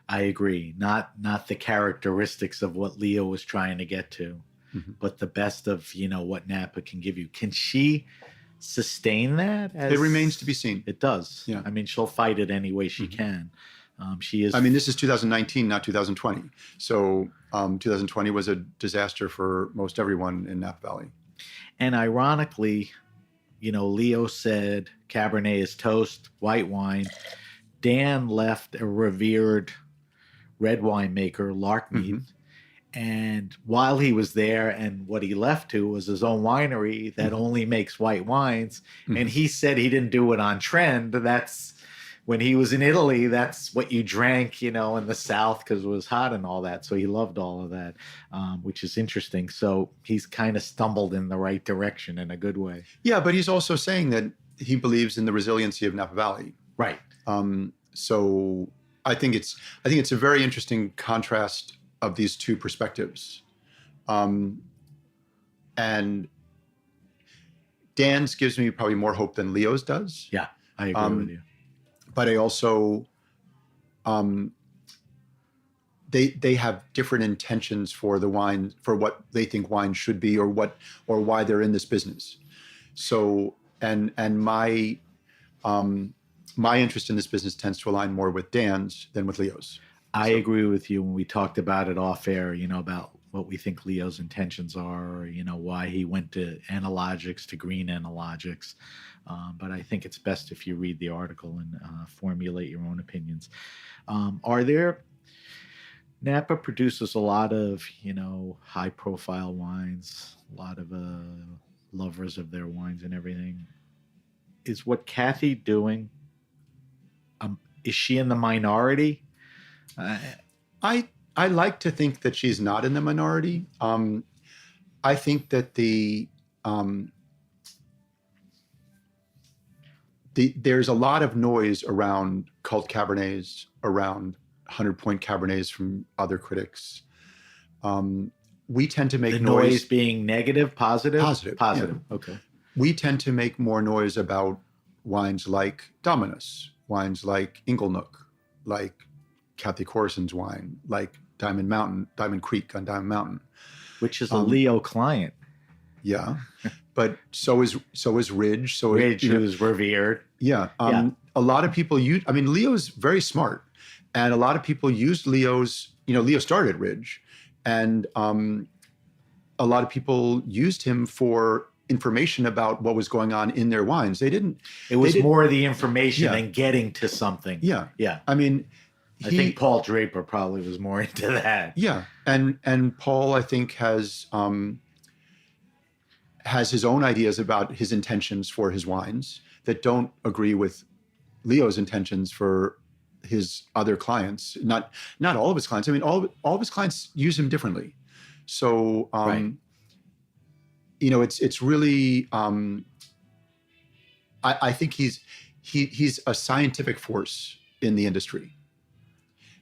I agree. Not the characteristics of what Leo was trying to get to, but the best of, what Napa can give you. Can she sustain that? It remains to be seen. It does. Yeah. I mean, she'll fight it any way she can. She is. I mean, this is 2019, not 2020. So 2020 was a disaster for most everyone in Napa Valley. And ironically, Leo said Cabernet is toast, white wine. Dan left a revered red wine maker, Larkmead. And while he was there, and what he left to was his own winery that only makes white wines. And he said he didn't do it on trend. That's when he was in Italy, that's what you drank, in the South because it was hot and all that. So he loved all of that, which is interesting. So he's kind of stumbled in the right direction in a good way. Yeah, but he's also saying that he believes in the resiliency of Napa Valley. Right. So I think it's a very interesting contrast of these two perspectives. And Dan's gives me probably more hope than Leo's does. Yeah, I agree with you. But I also, they have different intentions for the wine, for what they think wine should be, or why they're in this business. So, and my interest in this business tends to align more with Dan's than with Leo's. I agree with you when we talked about it off air, about what we think Leo's intentions are, or, why he went to analogics, to Greene analogics. But I think it's best if you read the article and formulate your own opinions. Napa produces a lot of, high profile wines, a lot of lovers of their wines and everything. Is what Kathy doing, is she in the minority? I like to think that she's not in the minority. I think that there's a lot of noise around cult Cabernets, around 100-point Cabernets from other critics. We tend to make the noise being negative, positive? Positive. Yeah. Okay. We tend to make more noise about wines like Dominus, wines like Inglenook, like Kathy Corrison's wine, like Diamond Creek on Diamond Mountain, which is a Leo client. Yeah, but so is Ridge. So Ridge, who's revered. Yeah, a lot of people Leo's very smart, And a lot of people used Leo's, Leo started at Ridge, and a lot of people used him for information about what was going on in their wines. It was more the information than getting to something. Yeah. Yeah. I mean, I think Paul Draper probably was more into that. Yeah. And Paul, I think, has his own ideas about his intentions for his wines that don't agree with Leo's intentions for his other clients. Not all of his clients. I mean, all of his clients use him differently. So, Right. It's really, I think he's a scientific force in the industry,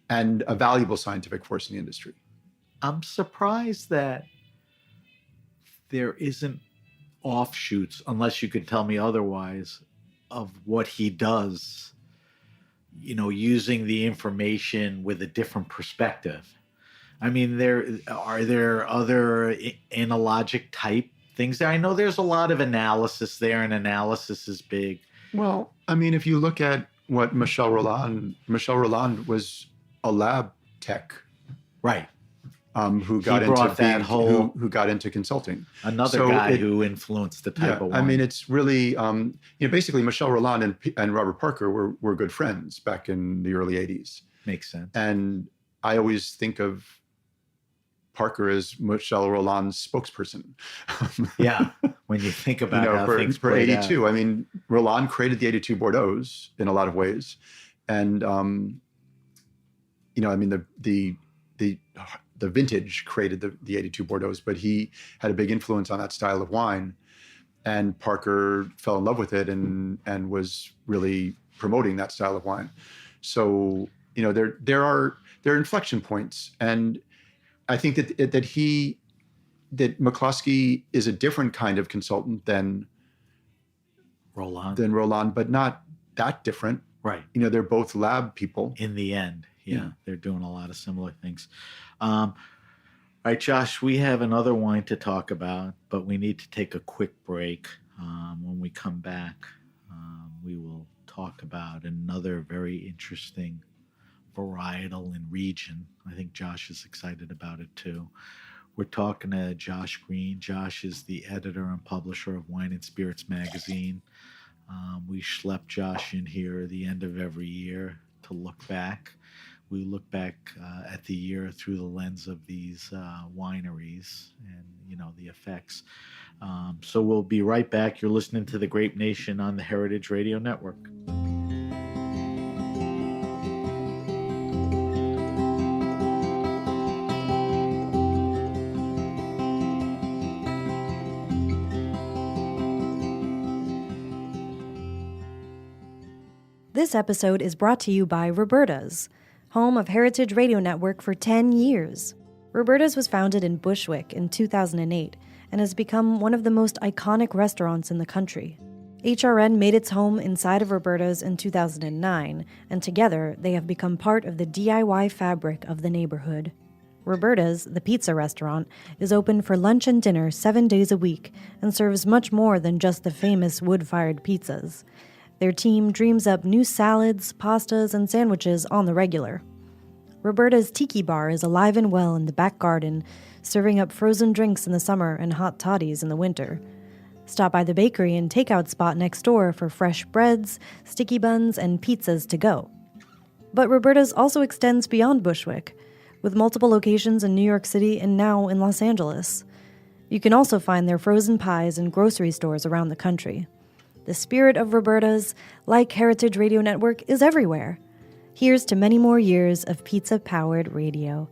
and a valuable scientific force in the industry. I'm surprised that there isn't offshoots, unless you could tell me otherwise, of what he does, using the information with a different perspective. I mean, are there other analogic type things there? I know there's a lot of analysis there, and analysis is big. Well, I mean, if you look at what Michel Rolland was a lab tech, right? Who got into consulting. Another guy who influenced the type of wine. I mean, it's really, basically Michel Rolland and Robert Parker were good friends back in the early 80s. Makes sense. And I always think of Parker as Michel Rolland's spokesperson. Yeah, when you think about how things for played 82. out. I mean, Rolland created the 82 Bordeaux in a lot of ways. And, the vintage created the 82 Bordeaux, but he had a big influence on that style of wine. And Parker fell in love with it and was really promoting that style of wine. So, there are inflection points. And I think that McCloskey is a different kind of consultant than Rolland, but not that different. Right. They're both lab people. In the end. Yeah, they're doing a lot of similar things. All right, Josh, we have another wine to talk about, but we need to take a quick break. When we come back, we will talk about another very interesting varietal and region. I think Josh is excited about it too. We're talking to Josh Greene. Josh is the editor and publisher of Wine and Spirits magazine. We schlep Josh in here at the end of every year to look back. We look back at the year through the lens of these wineries and, the effects. So we'll be right back. You're listening to The Grape Nation on the Heritage Radio Network. This episode is brought to you by Roberta's, home of Heritage Radio Network for 10 years. Roberta's was founded in Bushwick in 2008 and has become one of the most iconic restaurants in the country. HRN made its home inside of Roberta's in 2009, and together they have become part of the DIY fabric of the neighborhood. Roberta's, the pizza restaurant, is open for lunch and dinner 7 days a week and serves much more than just the famous wood-fired pizzas. Their team dreams up new salads, pastas, and sandwiches on the regular. Roberta's Tiki Bar is alive and well in the back garden, serving up frozen drinks in the summer and hot toddies in the winter. Stop by the bakery and takeout spot next door for fresh breads, sticky buns, and pizzas to go. But Roberta's also extends beyond Bushwick, with multiple locations in New York City and now in Los Angeles. You can also find their frozen pies in grocery stores around the country. The spirit of Roberta's, like Heritage Radio Network, is everywhere. Here's to many more years of pizza-powered radio.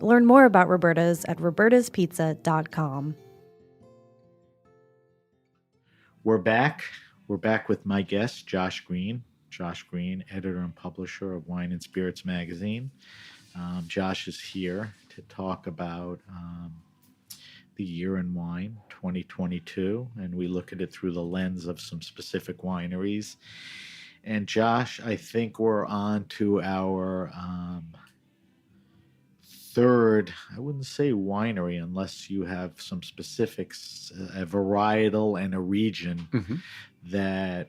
Learn more about Roberta's at robertaspizza.com. We're back. We're back with my guest, Josh Greene. Josh Greene, editor and publisher of Wine and Spirits magazine. Josh is here to talk about the year in wine, 2022, and we look at it through the lens of some specific wineries. And Josh, I think we're on to our third, I wouldn't say winery unless you have some specifics, a varietal and a region that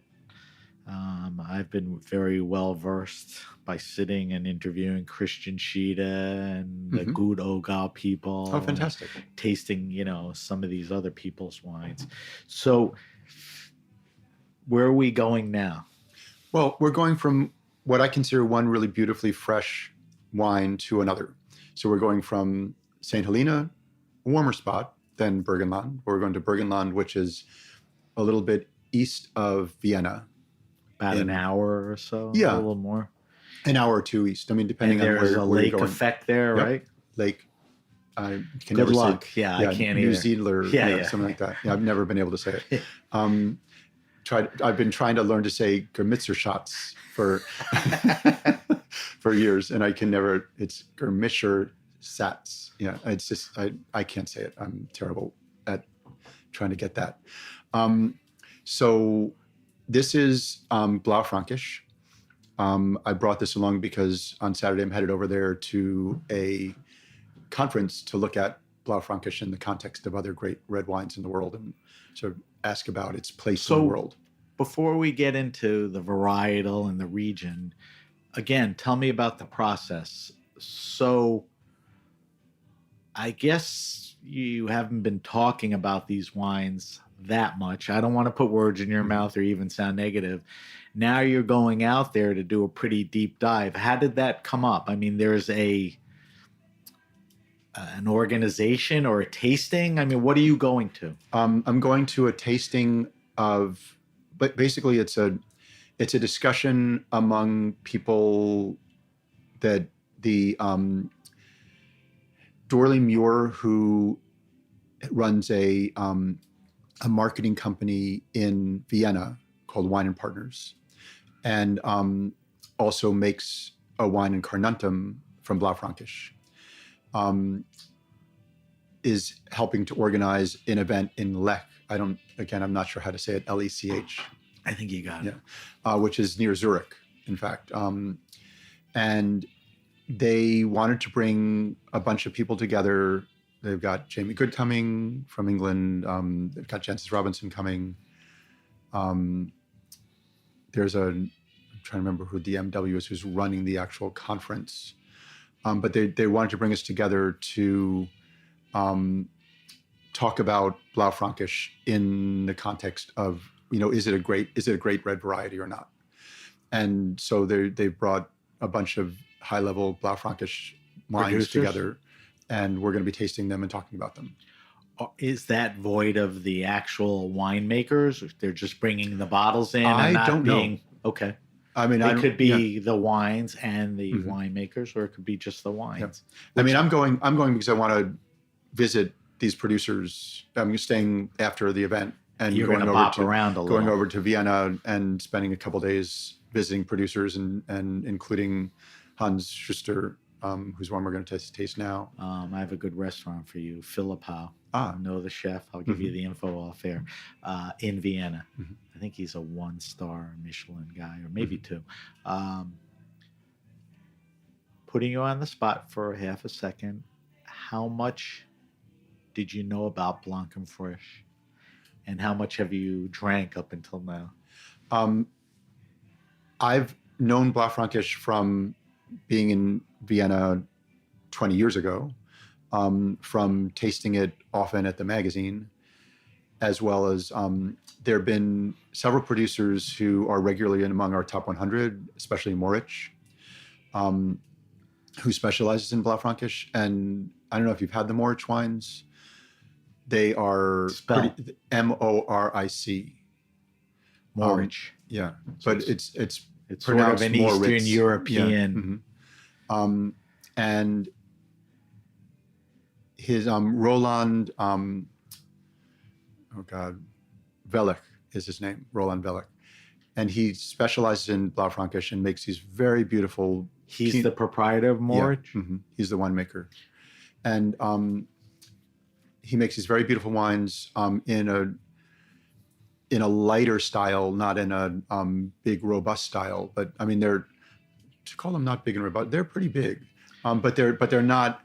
I've been very well versed by sitting and interviewing Christian Sheeta and the Mhm. Good Ogal people. Oh, and fantastic. tasting, some of these other people's wines. So, where are we going now? Well, we're going from what I consider one really beautifully fresh wine to another. So we're going from St. Helena, a warmer spot, than Burgenland. We're going to Burgenland, which is a little bit east of Vienna. About an In- hour or so? Yeah. A little more. An hour or two east. I mean, And depending on there's where a you're lake going. effect there, Yep. right? Lake. I can Good never luck. say. Yeah, I can't New either. Zealand, something like that. Yeah, I've never been able to say it. I've been trying to learn to say Germitzerschatzs for for years, and I can never. It's Germischer Sats. Yeah, it's just I can't say it. I'm terrible at trying to get that. So this is Blaufränkisch. I brought this along because on Saturday I'm headed over there to a conference to look at Blaufränkisch in the context of other great red wines in the world and sort of ask about its place in the world. Before we get into the varietal and the region, again, tell me about the process. So I guess you haven't been talking about these wines that much. I don't want to put words in your mouth or even sound negative. Now you're going out there to do a pretty deep dive. How did that come up? I mean, there's an organization or a tasting? I mean, what are you going to? I'm going to a tasting of, but basically it's a discussion among people that the Dorley Muir, who runs a marketing company in Vienna called Wine and Partners, and also makes a wine in Carnuntum from Blaufränkisch, is helping to organize an event in Lech. I'm not sure how to say it, Lech. I think you got it. Yeah, which is near Zurich, in fact. And they wanted to bring a bunch of people together. They've got Jamie Good coming from England. They've got Jancis Robinson coming. I'm trying to remember who the MW is who's running the actual conference. But they wanted to bring us together to talk about Blaufränkisch in the context of, is it a great red variety or not? And so they brought a bunch of high-level Blaufränkisch wines Producers together, and we're going to be tasting them and talking about them. Is that void of the actual winemakers? They're just bringing the bottles in I and not don't know. being okay. I mean, it could be the wines and the winemakers, or it could be just the wines. Yeah. I mean, I'm going because I want to visit these producers. I'm staying after the event and You're going going to over bop around a little. Going over to Vienna and spending a couple days visiting producers and including Hans Schuster, whose one we're going to taste now. I have a good restaurant for you, Philippau. Ah. I know the chef. I'll give you the info off air. In Vienna. I think he's a 1-star Michelin guy, or maybe 2. Putting you on the spot for half a second, how much did you know about Blankenfrisch? And how much have you drank up until now? I've known Blaufränkisch from being in Vienna 20 years ago, from tasting it often at the magazine, as well as there have been several producers who are regularly among our top 100, especially Moritz, who specializes in Blaufränkisch. And I don't know if you've had the Moritz wines. They are Moric. Moritz. Yeah, but it's sort of an Moritz. Eastern European. Yeah. And his Roland, Velek is his name, Roland Velek. And he specializes in Blaufränkisch and makes these very beautiful. He's the proprietor of Moritz? Yeah, he's the winemaker. And he makes these very beautiful wines in a lighter style, not in a big, robust style. But I mean, to call them not big and robust, they're pretty big. But they're not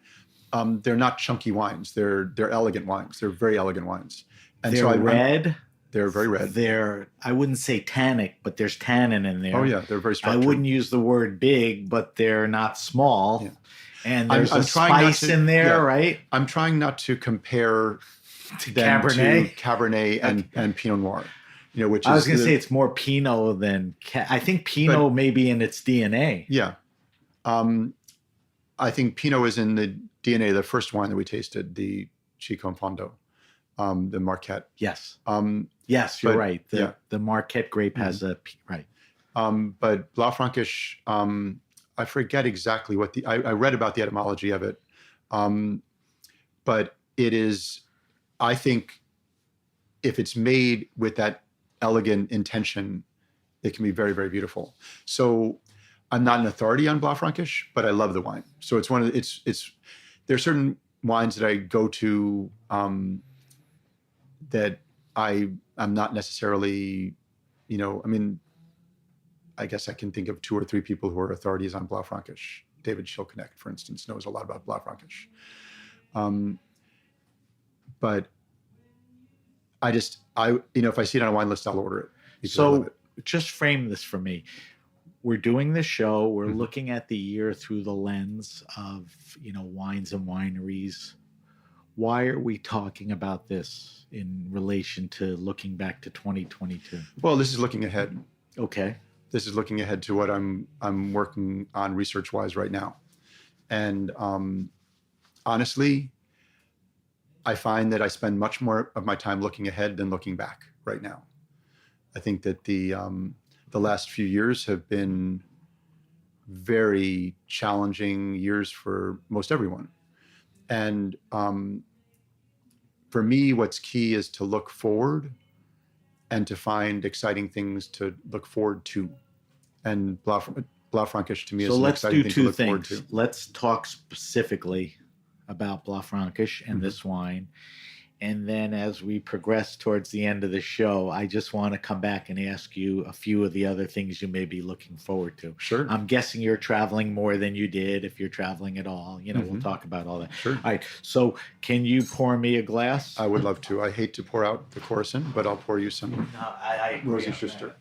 chunky wines. They're elegant wines. They're very elegant wines. And they're so red. They're very red. I wouldn't say tannic, but there's tannin in there. Oh yeah, they're very I structured. wouldn't use the word big, but they're not small. Yeah. And there's I'm a trying not spice to- in there, yeah. right? I'm trying not to compare them Cabernet? to Cabernet and Pinot Noir. Which I was is going to say it's more Pinot than I think Pinot may be in its DNA. Yeah. I think Pinot is in the DNA of the first wine that we tasted, the Chico Fondo, the Marquette. Yes. Yes, you're right. yeah. The Marquette grape has right. But Blaufränkisch, I forget exactly what I read about the etymology of it. But it is, I think, if it's made with that elegant intention, it can be very, very beautiful. So I'm not an authority on Blaufränkisch, but I love the wine. So it's there are certain wines that I go to that I'm not necessarily, I guess I can think of 2 or 3 people who are authorities on Blaufränkisch. David Schilknecht, for instance, knows a lot about Blaufränkisch. But if I see it on a wine list, I'll order it. Because I love it. Just frame this for me. We're doing this show. We're looking at the year through the lens of, wines and wineries. Why are we talking about this in relation to looking back to 2022? Well, this is looking ahead. Okay. This is looking ahead to what I'm working on research-wise right now. And honestly, I find that I spend much more of my time looking ahead than looking back right now. I think that the last few years have been very challenging years for most everyone. And for me, what's key is to look forward and to find exciting things to look forward to. And Blaufränkisch to me is an exciting thing to look forward to. Let's talk specifically about Blaufränkisch and this wine. And then as we progress towards the end of the show, I just want to come back and ask you a few of the other things you may be looking forward to. Sure. I'm guessing you're traveling more than you did, if you're traveling at all. We'll talk about all that. Sure. All right. So can you pour me a glass? I would love to. I hate to pour out the Coruscant, but I'll pour you some No, I Rosenschuster.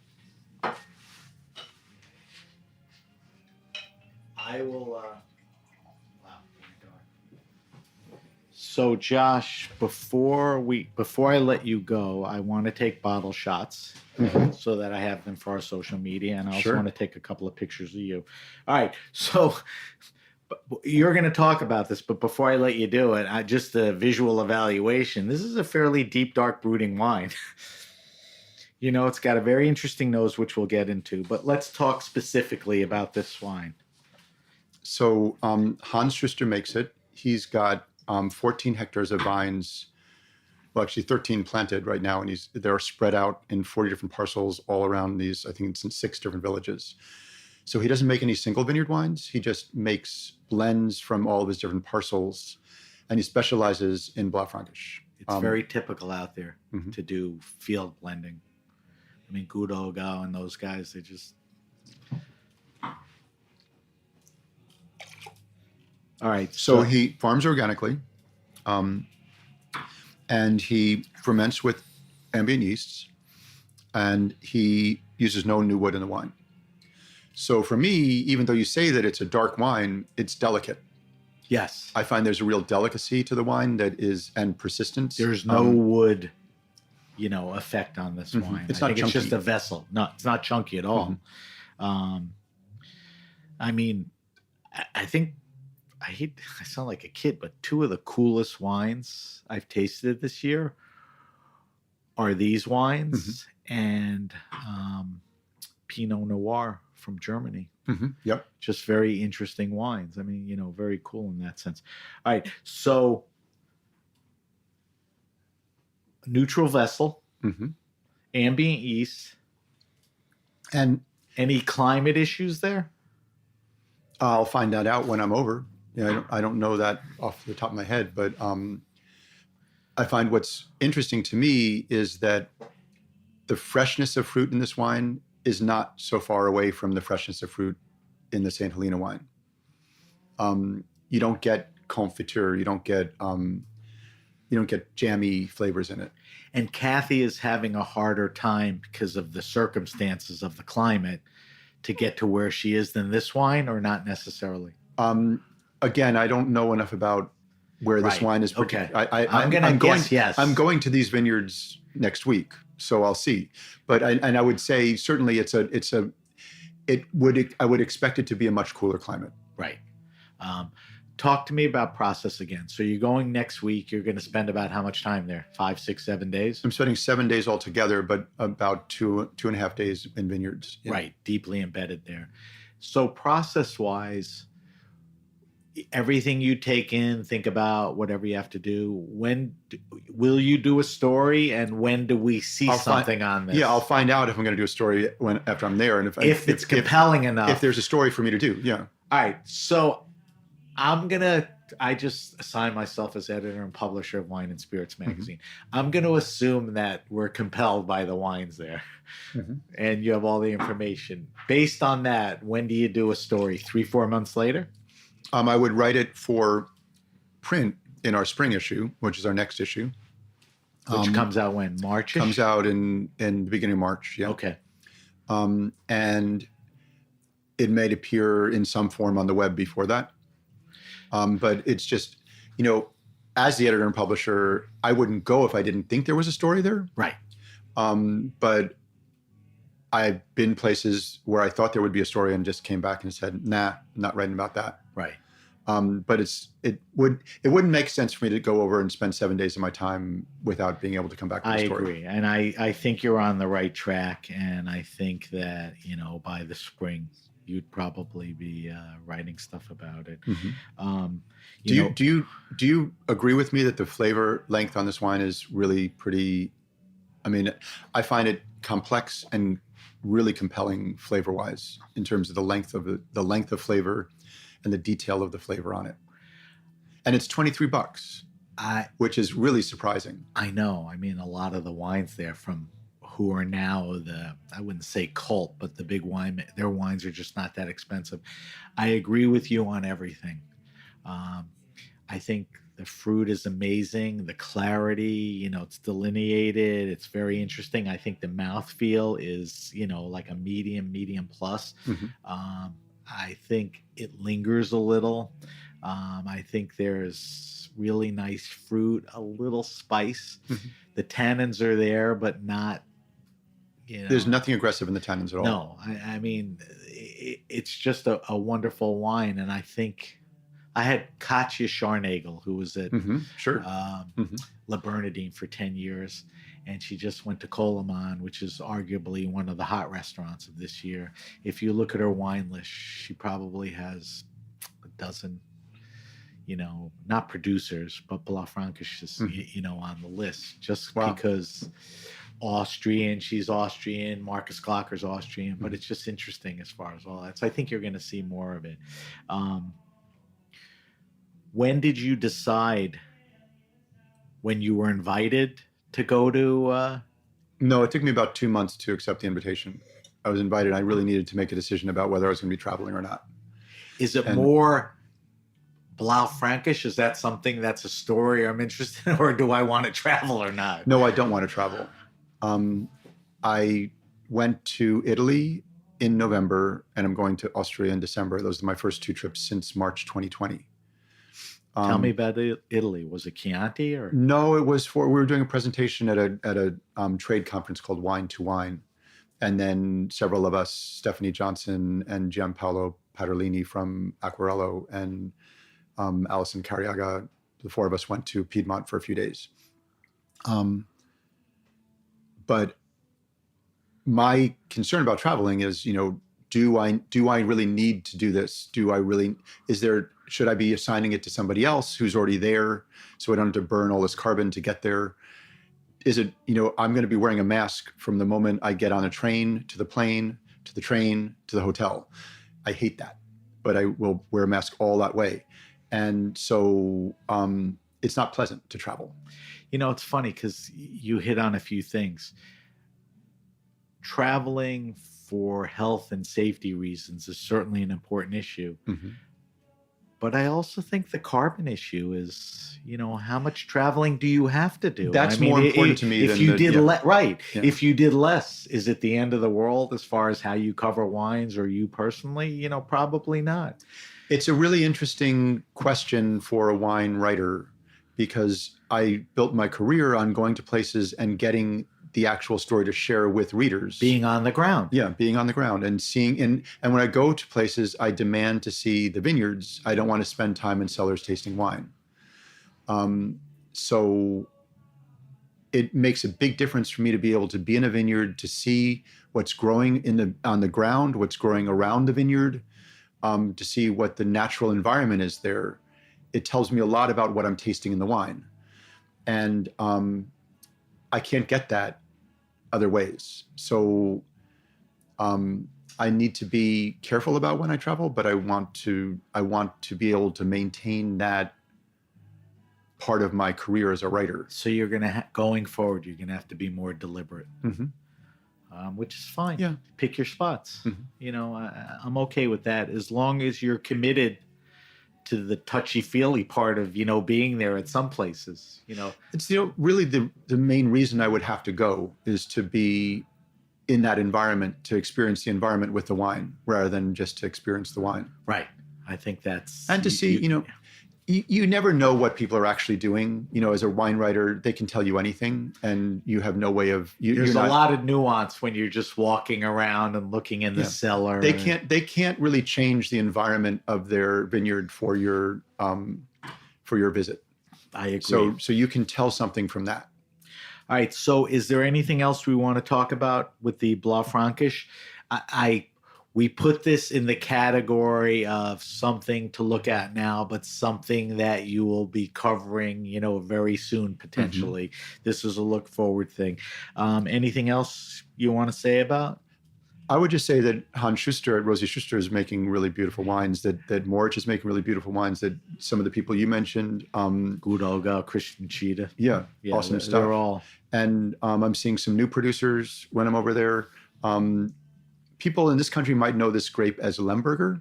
I will. Wow. So, Josh, before I let you go, I want to take bottle shots so that I have them for our social media, and I also want to take a couple of pictures of you. All right. So, you're going to talk about this, but before I let you do it, just a visual evaluation. This is a fairly deep, dark brooding wine. It's got a very interesting nose, which we'll get into. But let's talk specifically about this wine. So Hans Schuster makes it. He's got 14 hectares of vines, well, actually 13 planted right now, and they're spread out in 40 different parcels all around these. I think it's in 6 different villages. So he doesn't make any single vineyard wines. He just makes blends from all of his different parcels, and he specializes in Blaufränkisch. It's very typical out there to do field blending. I mean, Gudoga and those guys, they just... All right. So he farms organically, and he ferments with ambient yeasts, and he uses no new wood in the wine. So for me, even though you say that it's a dark wine, it's delicate. Yes. I find there's a real delicacy to the wine and persistence. There's no wood, effect on this wine. It's I not think chunky. It's just a vessel. No, it's not chunky at all. I mean, I think I sound like a kid, but 2 of the coolest wines I've tasted this year are these wines and Pinot Noir from Germany. Yep. Just very interesting wines. I mean, very cool in that sense. All right. So neutral vessel, ambient yeast. And any climate issues there? I'll find that out when I'm over. I don't know that off the top of my head, but I find what's interesting to me is that the freshness of fruit in this wine is not so far away from the freshness of fruit in the St. Helena wine. You don't get confiture, you don't get you don't get jammy flavors in it. And Kathy is having a harder time because of the circumstances of the climate to get to where she is than this wine, or not necessarily? Again, I don't know enough about where this Right. wine is. Okay. I'm gonna going, guess yes. I'm going to these vineyards next week, so I'll see. But I would say certainly I would expect it to be a much cooler climate. Right. Talk to me about process again. So you're going next week. You're going to spend about how much time there? 5, 6, 7 days? I'm spending 7 days altogether, but about 2.5 days in vineyards. Yeah. Right. Deeply embedded there. So process-wise, everything you take in, think about whatever you have to do. Will you do a story, and when do we see something on this? Yeah, I'll find out if I'm going to do a story after I'm there, and if it's compelling enough. If there's a story for me to do, yeah. All right. So I just assigned myself as editor and publisher of Wine and Spirits magazine. Mm-hmm. I'm going to assume that we're compelled by the wines there, and you have all the information. Based on that, when do you do a story? 3-4 months later? I would write it for print in our spring issue, which is our next issue. Which comes out when? March? Comes out in the beginning of March, yeah. Okay. And it may appear in some form on the web before that. But it's just, as the editor and publisher, I wouldn't go if I didn't think there was a story there. Right. But I've been places where I thought there would be a story and just came back and said, nah, I'm not writing about that. Right. But it wouldn't make sense for me to go over and spend 7 days of my time without being able to come back to the story. I agree. And I think you're on the right track. And I think that, by the spring, you'd probably be writing stuff about it. Mm-hmm. Do you agree with me that the flavor length on this wine is really pretty? I mean, I find it complex and really compelling flavor-wise in terms of the length of flavor and the detail of the flavor on it. And it's $23, which is really surprising. I know. I mean, a lot of the wines there who are now I wouldn't say cult, but the big wine, their wines are just not that expensive. I agree with you on everything. I think the fruit is amazing. The clarity, it's delineated. It's very interesting. I think the mouthfeel is, like a medium plus. Mm-hmm. I think it lingers a little. I think there's really nice fruit, a little spice. Mm-hmm. The tannins are there, but not, There's nothing aggressive in the tannins at all. No, I mean, it's just a wonderful wine. And I think I had Katja Scharnagel, who was at La Bernardine for 10 years. And she just went to Coleman, which is arguably one of the hot restaurants of this year. If you look at her wine list, she probably has a dozen, not producers, but Blaufränkisch, on the list. Just because she's Austrian, Marcus Glocker's Austrian, but it's just interesting as far as all that. So I think you're going to see more of it. When did you decide, when you were invited to go to? No, it took me about 2 months to accept the invitation. I was invited. I really needed to make a decision about whether I was going to be traveling or not. Is it more Blaufränkisch? Is that something that's a story I'm interested in, or do I want to travel or not? No, I don't want to travel. I went to Italy in November, and I'm going to Austria in December. Those are my first 2 trips since March 2020. Tell me about Italy. Was it Chianti or? No, it was we were doing a presentation at a trade conference called Wine to Wine. And then several of us, Stephanie Johnson and Gianpaolo Paderlini from Acquarello and Alison Cariaga, the 4 of us went to Piedmont for a few days. But my concern about traveling is, do I really need to do this? Should I be assigning it to somebody else who's already there so I don't have to burn all this carbon to get there? Is it, I'm going to be wearing a mask from the moment I get on a train to the plane, to the train, to the hotel. I hate that, but I will wear a mask all that way. And so it's not pleasant to travel. It's funny because you hit on a few things. Traveling for health and safety reasons is certainly an important issue. Mm-hmm. But I also think the carbon issue is, how much traveling do you have to do? That's more important to me if than you the- did yeah. right. Yeah. If you did less, is it the end of the world as far as how you cover wines or you personally? Probably not. It's a really interesting question for a wine writer because I built my career on going to places and getting the actual story to share with readers. Being on the ground. Yeah, being on the ground and seeing, and when I go to places, I demand to see the vineyards. I don't want to spend time in cellars tasting wine. So it makes a big difference for me to be able to be in a vineyard, to see what's growing on the ground, what's growing around the vineyard, to see what the natural environment is there. It tells me a lot about what I'm tasting in the wine. And I can't get that other ways. So I need to be careful about when I travel, but I want to be able to maintain that part of my career as a writer. So you're going to, going forward, you're going to have to be more deliberate, which is fine. Yeah. Pick your spots. I'm okay with that as long as you're committed to the touchy-feely part of, being there at some places, It's, really the main reason I would have to go is to be in that environment, to experience the environment with the wine rather than just to experience the wine. Right. I think that's... And to see, you never know what people are actually doing. As a wine writer, they can tell you anything and you have no way of... There's a lot of nuance when you're just walking around and looking in the cellar. They can't really change the environment of their vineyard for your visit. I agree. So you can tell something from that. All right. So is there anything else we want to talk about with the Blaufränkisch? We put this in the category of something to look at now, but something that you will be covering, very soon, potentially. This is a look forward thing. Anything else you want to say about? I would just say that Hans Schuster at Rosie Schuster is making really beautiful wines, that Moritz is making really beautiful wines, that some of the people you mentioned. Gudolga, Christian Cheetah. Yeah, awesome stuff. They're all. And I'm seeing some new producers when I'm over there. People in this country might know this grape as Lemberger.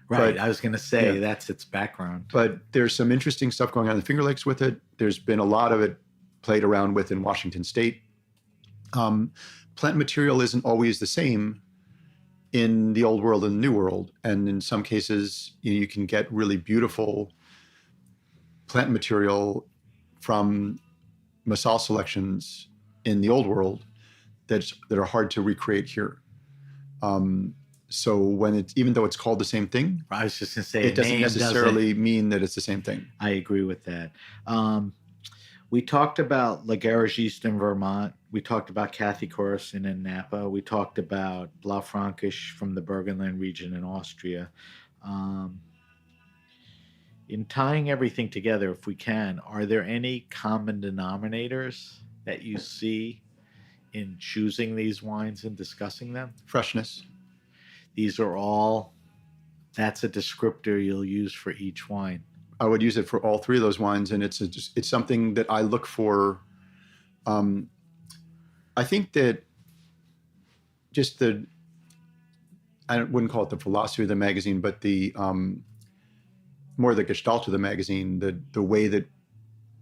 Right, I was going to say that's its background. But there's some interesting stuff going on in the Finger Lakes with it. There's been a lot of it played around with in Washington State. Plant material isn't always the same in the old world and the new world. And in some cases, you can get really beautiful plant material from Massal selections in the old world that are hard to recreate here. So even though it's called the same thing, I was just going to say, it doesn't necessarily mean that it's the same thing. I agree with that. We talked about La Garagiste in Vermont. We talked about Kathy Corson in Napa. We talked about Blaufränkisch from the Burgenland region in Austria. In tying everything together, if we can, are there any common denominators that you see in choosing these wines and discussing them? Freshness. These are all, that's a descriptor you'll use for each wine. I would use it for all three of those wines, and it's something that I look for. I think that just I wouldn't call it the philosophy of the magazine, but the more the gestalt of the magazine, the way that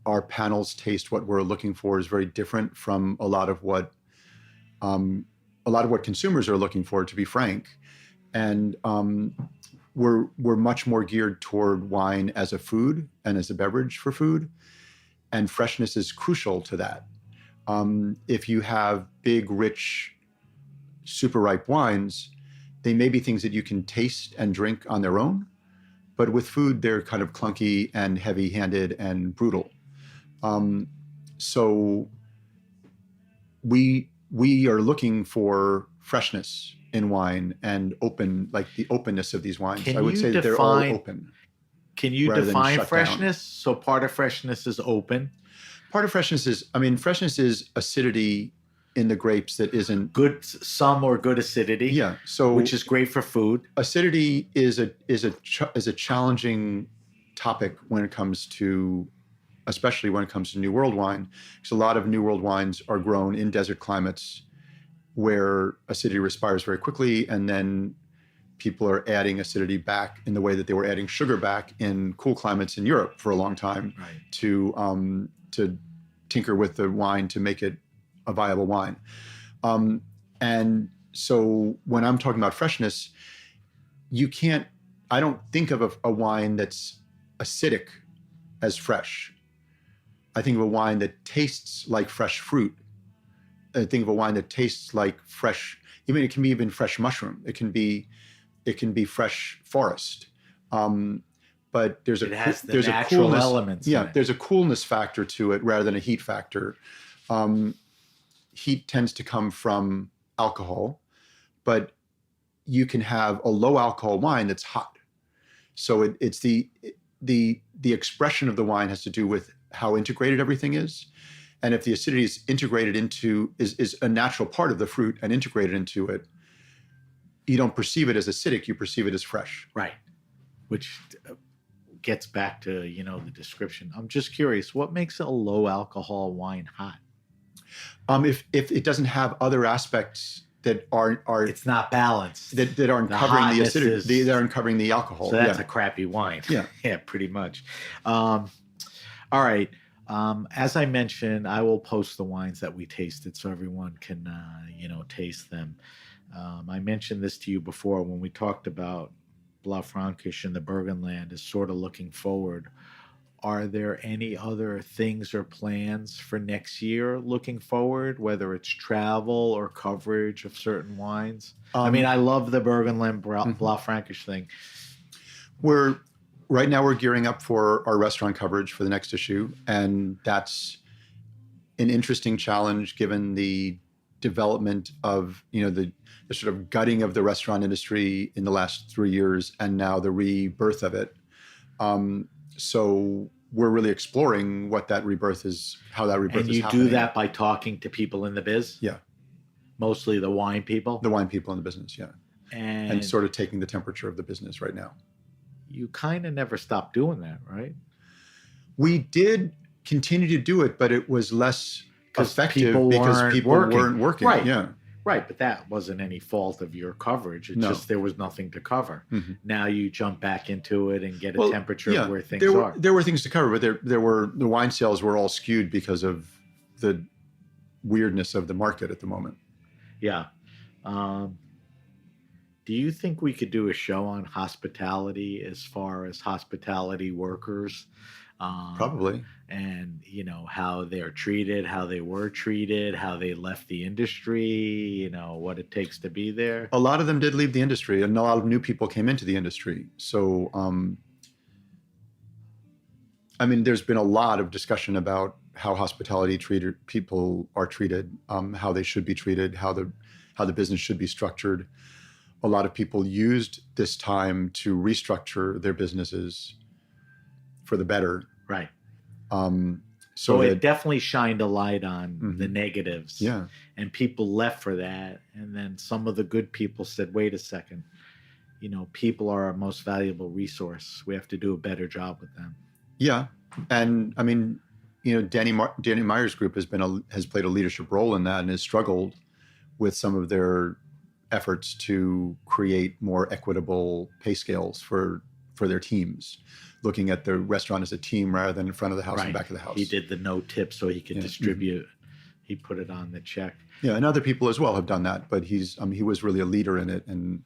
our panels taste what we're looking for is very different from a lot of what consumers are looking for, to be frank. And we're much more geared toward wine as a food and as a beverage for food. And freshness is crucial to that. If you have big, rich, super ripe wines, they may be things that you can taste and drink on their own. But with food, they're kind of clunky and heavy-handed and brutal. So we are looking for freshness in wine and the openness of these wines. I would say that they're all open. Can you define freshness? So part of freshness is open. Part of freshness is acidity in the grapes that isn't good. Some or good acidity. Yeah. So which is great for food. Acidity is a challenging topic when it comes to, especially when it comes to New World wine, because a lot of New World wines are grown in desert climates where acidity respires very quickly, and then people are adding acidity back in the way that they were adding sugar back in cool climates in Europe for a long time, Right. to tinker with the wine to make it a viable wine. And so when I'm talking about freshness, I don't think of a wine that's acidic as fresh. I think of a wine that tastes like fresh fruit. I think of a wine that tastes like fresh, even it can be even fresh mushroom. It can be fresh forest. But there's It has the there's a natural coolness, elements in yeah, it. there's a coolness factor to it rather than a heat factor. Heat tends to come from alcohol, but you can have a low alcohol wine that's hot. So it's the expression of the wine has to do with how integrated everything is. And if the acidity is integrated is a natural part of the fruit and integrated into it, you don't perceive it as acidic, you perceive it as fresh. Right. Which gets back to, the description. I'm just curious, what makes a low alcohol wine hot? If it doesn't have other aspects that are It's not balanced. that aren't The covering the hotness acidity, is- they aren't covering the alcohol. So that's Yeah. a crappy wine. Yeah. Yeah, pretty much. All right. As I mentioned, I will post the wines that we tasted so everyone can, taste them. I mentioned this to you before when we talked about Blaufränkisch and the Burgenland is sort of looking forward. Are there any other things or plans for next year looking forward, whether it's travel or coverage of certain wines? I mean, I love the Burgenland Blaufränkisch thing. Right now we're gearing up for our restaurant coverage for the next issue, and that's an interesting challenge given the development of the sort of gutting of the restaurant industry in the last 3 years, and now the rebirth of it. So we're really exploring what that rebirth is, how that rebirth And is you happening. do that by talking to people in the biz? Yeah, Mostly the wine people? the wine people in the business, yeah, and sort of taking the temperature of the business right now. You kind of never stopped doing that, right? We did continue to do it, but it was less effective people because weren't people working. weren't working. Right. Yeah. Right, but that wasn't any fault of your coverage. It's No. just there was nothing to cover. Mhm. Now you jump back into it and get a Well, temperature yeah, of where things there are. There were things to cover, but the wine sales were all skewed because of the weirdness of the market at the moment. Yeah. Do you think we could do a show on hospitality as far as hospitality workers? Probably. And, how they're treated, how they were treated, how they left the industry, what it takes to be there? A lot of them did leave the industry, and a lot of new people came into the industry. So, there's been a lot of discussion about how hospitality people are treated, how they should be treated, how the business should be structured. A lot of people used this time to restructure their businesses for the better. Right. So it definitely shined a light on the Mhm. negatives. Yeah. And people left for that. And then some of the good people said, wait a second, people are our most valuable resource. We have to do a better job with them. Yeah. And Danny Meyer's group has played a leadership role in that and has struggled with some of their efforts to create more equitable pay scales for their teams, looking at the restaurant as a team rather than in front of the house and back of the house. He did the no tip so he could Yeah. distribute. He put it on the check. Yeah, and other people as well have done that, but he was really a leader in it and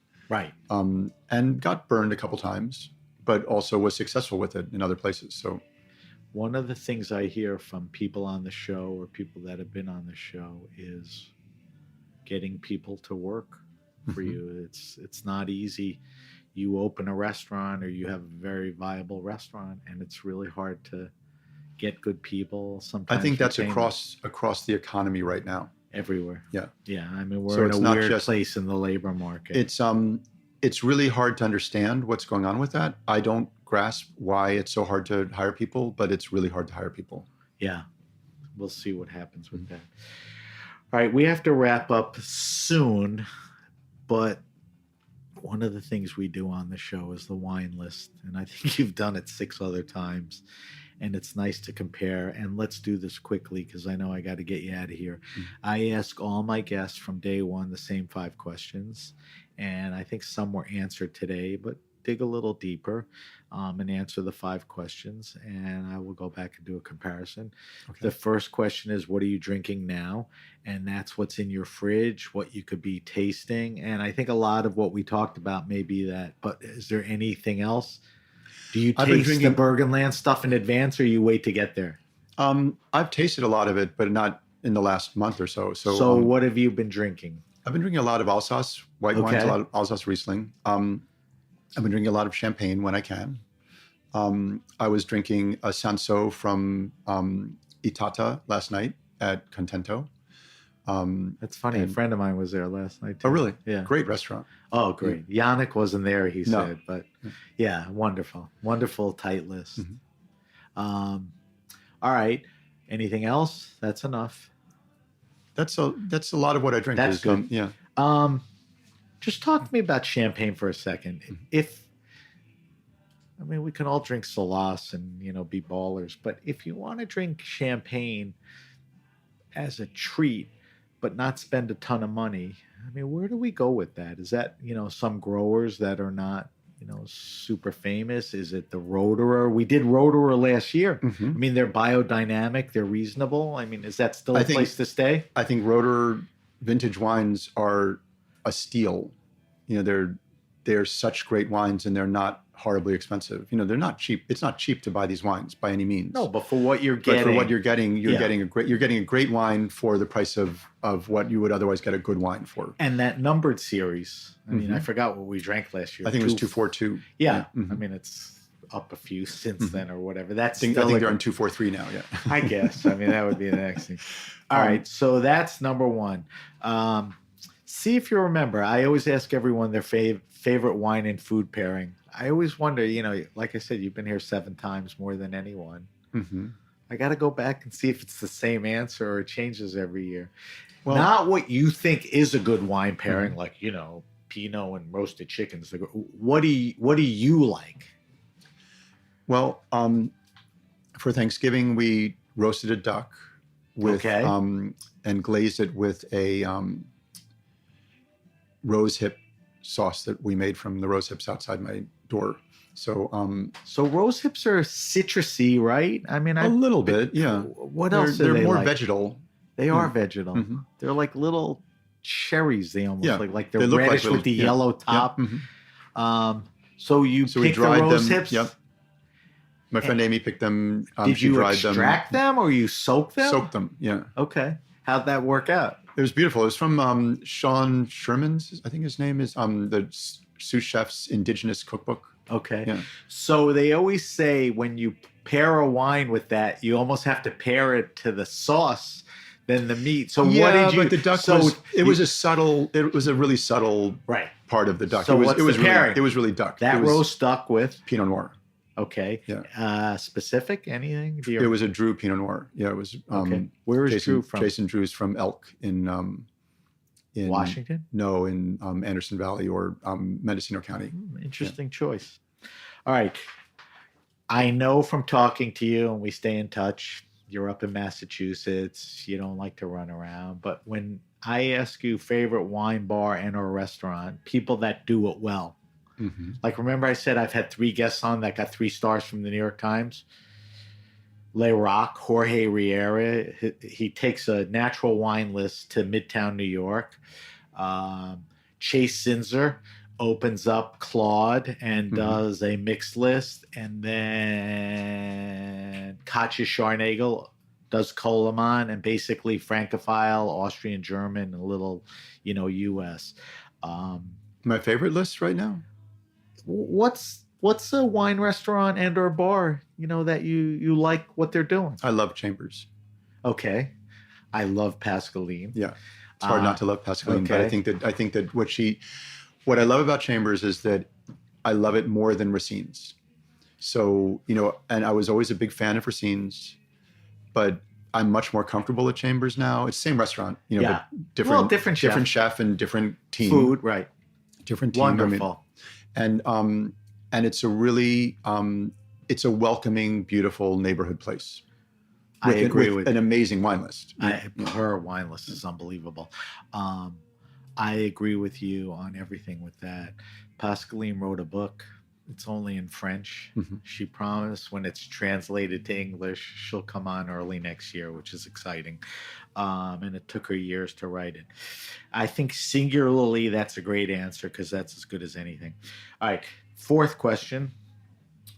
got burned a couple times, but also was successful with it in other places. So one of the things I hear from people on the show or people that have been on the show is getting people to work for you. It's not easy. You open a restaurant or you have a very viable restaurant, and it's really hard to get good people. Sometimes I think that's retain across the economy right now. everywhere. Yeah. Yeah. I mean, we're So in it's a not weird just- place in the labor market. It's really hard to understand what's going on with that. I don't grasp why it's so hard to hire people, but it's really hard to hire people. Yeah. We'll see what happens with that. All right. We have to wrap up soon, but one of the things we do on the show is the wine list. And I think you've done it 6 other times. and it's nice to compare. And let's do this quickly because I know I got to get you out of here. I ask all my guests from day one the same 5 questions, and I think some were answered today, but dig a little deeper and answer the 5 questions, and I will go back and do a comparison. Okay. The first question is, what are you drinking now? And that's what's in your fridge, what you could be tasting. And I think a lot of what we talked about may be that, but is there anything else? Do you I've been taste drinking- the Bergenland stuff in advance, or you wait to get there? I've tasted a lot of it, but not in the last month or so. So what have you been drinking? I've been drinking a lot of Alsace white wines, Okay. a lot of Alsace Riesling. I've been drinking a lot of champagne when I can. I was drinking a Sanso from Itata last night at Contento. That's funny. A friend of mine was there last night, too. Oh, really? Yeah. Great restaurant. Oh, great. Yannick wasn't there, he No. said. But yeah, wonderful. Wonderful, tight list. All right. Anything else? That's enough. That's a lot of what I drink. That's good. Yeah. Just talk to me about champagne for a second. We can all drink Solas and, be ballers, but if you want to drink champagne as a treat, but not spend a ton of money, where do we go with that? Is that, some growers that are not, super famous? Is it the Roederer? We did Roederer last year. They're biodynamic. They're reasonable. Is that still a place to stay? I think Roederer vintage wines are a steal. They're such great wines, and they're not horribly expensive. They're not cheap. It's not cheap to buy these wines by any means. No, but for what you're getting, you're getting a great wine for the price of what you would otherwise get a good wine for. And that numbered series. I forgot what we drank last year. I think it was 242. Yeah. It's up a few since then or whatever. I think they're on 243 now. Yeah. I guess. That would be the next thing. All right. So that's number one. See if you remember. I always ask everyone their favorite wine and food pairing. I always wonder, like I said, you've been here 7 times more than anyone. I got to go back and see if it's the same answer or it changes every year. Well, not what you think is a good wine pairing, like, Pinot and roasted chickens. What do you like? Well, for Thanksgiving, we roasted a duck with and glazed it with a rose hip sauce that we made from the rose hips outside my door. So rose hips are citrusy, right? A little bit, yeah. What else? They're more like? vegetal. They are vegetal. They're like little cherries. They almost like they're they reddish with the yellow top. So we picked the rose hips. Yep. My friend Amy picked them. Did you extract them or you soak them? Soaked them. Yeah. Okay. How'd that work out? It was beautiful. It was from Sean Sherman's, I think his name is, the sous chef's indigenous cookbook. Okay. Yeah. So they always say when you pair a wine with that, you almost have to pair it to the sauce than the meat. So what did you? But the duck was a really subtle part of the duck. So it was pairing? It was really duck. That roast duck with Pinot Noir. Okay. Yeah. Specific? Anything? It was a Drew Pinot Noir. Yeah, it was. Okay. Where is Drew from? Jason Drew's from Elk in Washington? No, in Anderson Valley or Mendocino County. Interesting choice. All right. I know from talking to you, and we stay in touch, you're up in Massachusetts. You don't like to run around. But when I ask you favorite wine bar and or restaurant, people that do it well. Like, remember I said I've had 3 guests on that got 3 stars from the New York Times? Le Rock, Jorge Riera. He takes a natural wine list to Midtown New York. Chase Sinzer opens up Claude and does a mixed list. And then Katja Scharnagel does Coleman and basically Francophile, Austrian, German, and a little, U.S. My favorite list right now? What's a wine restaurant and or bar, that you like what they're doing? I love Chambers. Okay. I love Pascaline. Yeah. It's hard not to love Pascaline, but I think that what I love about Chambers is that I love it more than Racine's. So, and I was always a big fan of Racine's, but I'm much more comfortable at Chambers now. It's the same restaurant, but different chef and different team. Food, right. Different team. Wonderful. And it's a really it's a welcoming, beautiful neighborhood place. I agree with an amazing wine list. her wine list is unbelievable. I agree with you on everything with that. Pascaline wrote a book. It's only in French. Mhm. She promised when it's translated to English, she'll come on early next year, which is exciting. And it took her years to write it. I think singularly, that's a great answer because that's as good as anything. All right. Fourth question.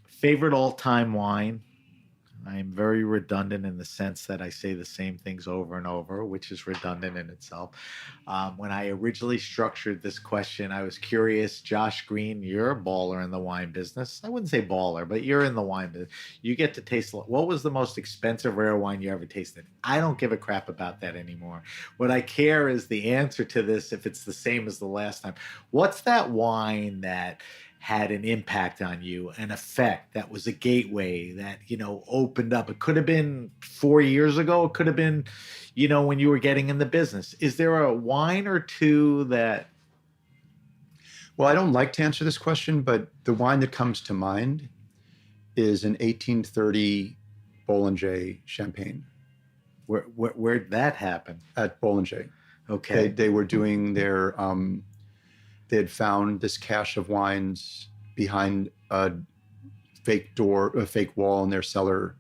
Favorite all-time wine? I'm very redundant in the sense that I say the same things over and over, which is redundant in itself. When I originally structured this question, I was curious. Josh Greene, you're a baller in the wine business. I wouldn't say baller, but you're in the wine business. You get to taste. What was the most expensive rare wine you ever tasted? I don't give a crap about that anymore. What I care is the answer to this, if it's the same as the last time. What's that wine that had an impact on you, an effect that was a gateway that, opened up? It could have been 4 years ago. It could have been, when you were getting in the business. Is there a wine or two that... Well, I don't like to answer this question, but the wine that comes to mind is an 1830 Bollinger Champagne. Where'd that happen? At Bollinger. Okay. They were doing their... they had found this cache of wines behind a fake wall in their cellar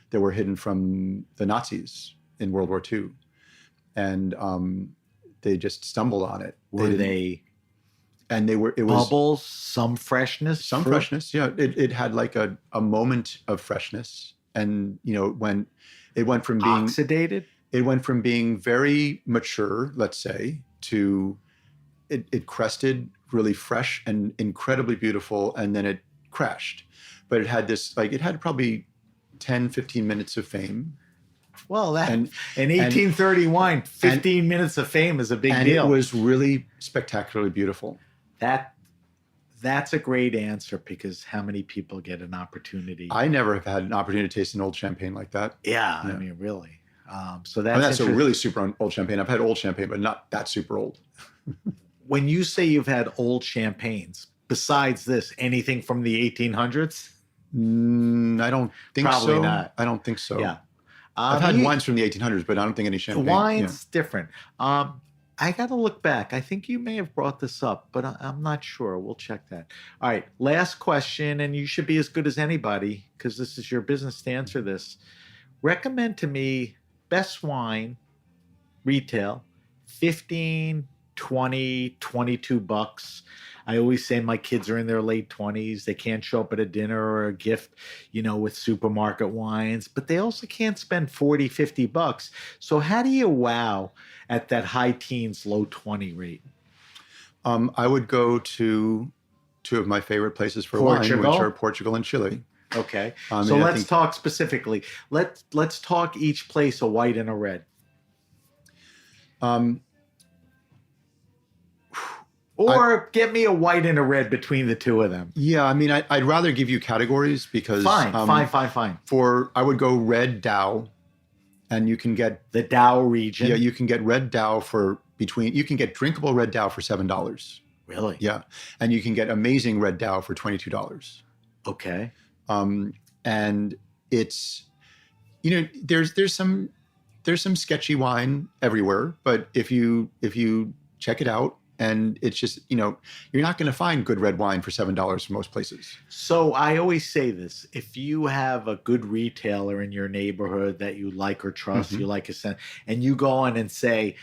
that were hidden from the Nazis in World War II. And they just stumbled on it. It was bubbles, some freshness? Some fruit? Freshness, yeah. It had like a moment of freshness. And, when it went from being... Oxidated? It went from being very mature, let's say, to... It crested really fresh and incredibly beautiful, and then it crashed. But it had this, it had probably 10, 15 minutes of fame. Well, in 1830 wine, 15 minutes of fame is a big deal. And it was really spectacularly beautiful. That's a great answer, because how many people get an opportunity? I never have had an opportunity to taste an old champagne like that. Yeah. I mean, really. So that's a really super old champagne. I've had old champagne, but not that super old. When you say you've had old champagnes, besides this, anything from the 1800s? I don't think so. Probably not. I don't think so. Yeah. I've had wines from the 1800s, but I don't think any champagne. Wine's different. I got to look back. I think you may have brought this up, but I'm not sure. We'll check that. All right. Last question, and you should be as good as anybody, because this is your business to answer this. Recommend to me best wine, retail, 15, 20, 22 bucks. I always say my kids are in their late 20s. They can't show up at a dinner or a gift, with supermarket wines, but they also can't spend 40, 50 bucks. So how do you wow at that high teens, low 20 rate? I would go to two of my favorite places for Portugal? wine, which are Portugal and Chile. Okay. So let's talk specifically. Let's talk each place a white and a red. Or get me a white and a red between the two of them. Yeah, I mean, I'd rather give you categories because... Fine. I would go red Dow, and you can get... The Dow region? Yeah, you can get red Dow you can get drinkable red Dow for $7. Really? Yeah, and you can get amazing red Dow for $22. Okay. And it's, there's some sketchy wine everywhere, but if you check it out, and it's just, you're not going to find good red wine for $7 for most places. So I always say this: if you have a good retailer in your neighborhood that you like or trust, you like and you go on and say,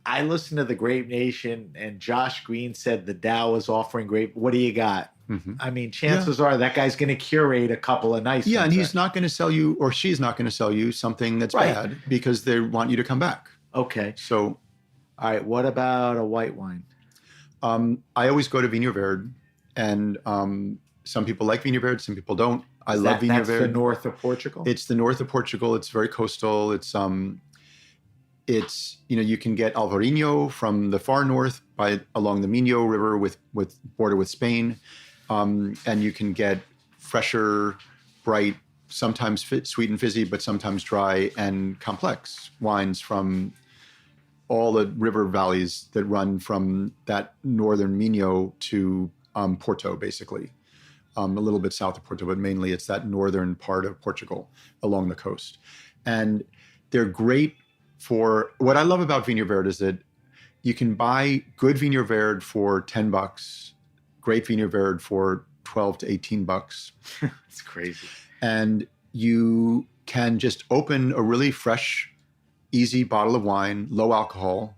I listened to the Grape Nation and Josh Greene said the Dow is offering grape. What do you got? I mean, chances are that guy's going to curate a couple of nice ones. And he's not going to sell you, or she's not going to sell you something that's bad because they want you to come back. Okay. So, all right. What about a white wine? I always go to Vinho Verde, and some people like Vinho Verde, some people don't. I love Vinho Verde. That's the north of Portugal? It's the north of Portugal. It's very coastal. It's you can get Alvarinho from the far north along the Minho River with border with Spain. And you can get fresher, bright, sometimes sweet and fizzy, but sometimes dry and complex wines from all the river valleys that run from that northern Minho to Porto, basically. a little bit south of Porto, but mainly it's that northern part of Portugal along the coast. And they're great for, what I love about Vinho Verde is that you can buy good Vinho Verde for $10, great Vinho Verde for 12 to 18 bucks. It's crazy. And you can just open a really fresh, easy bottle of wine, low alcohol,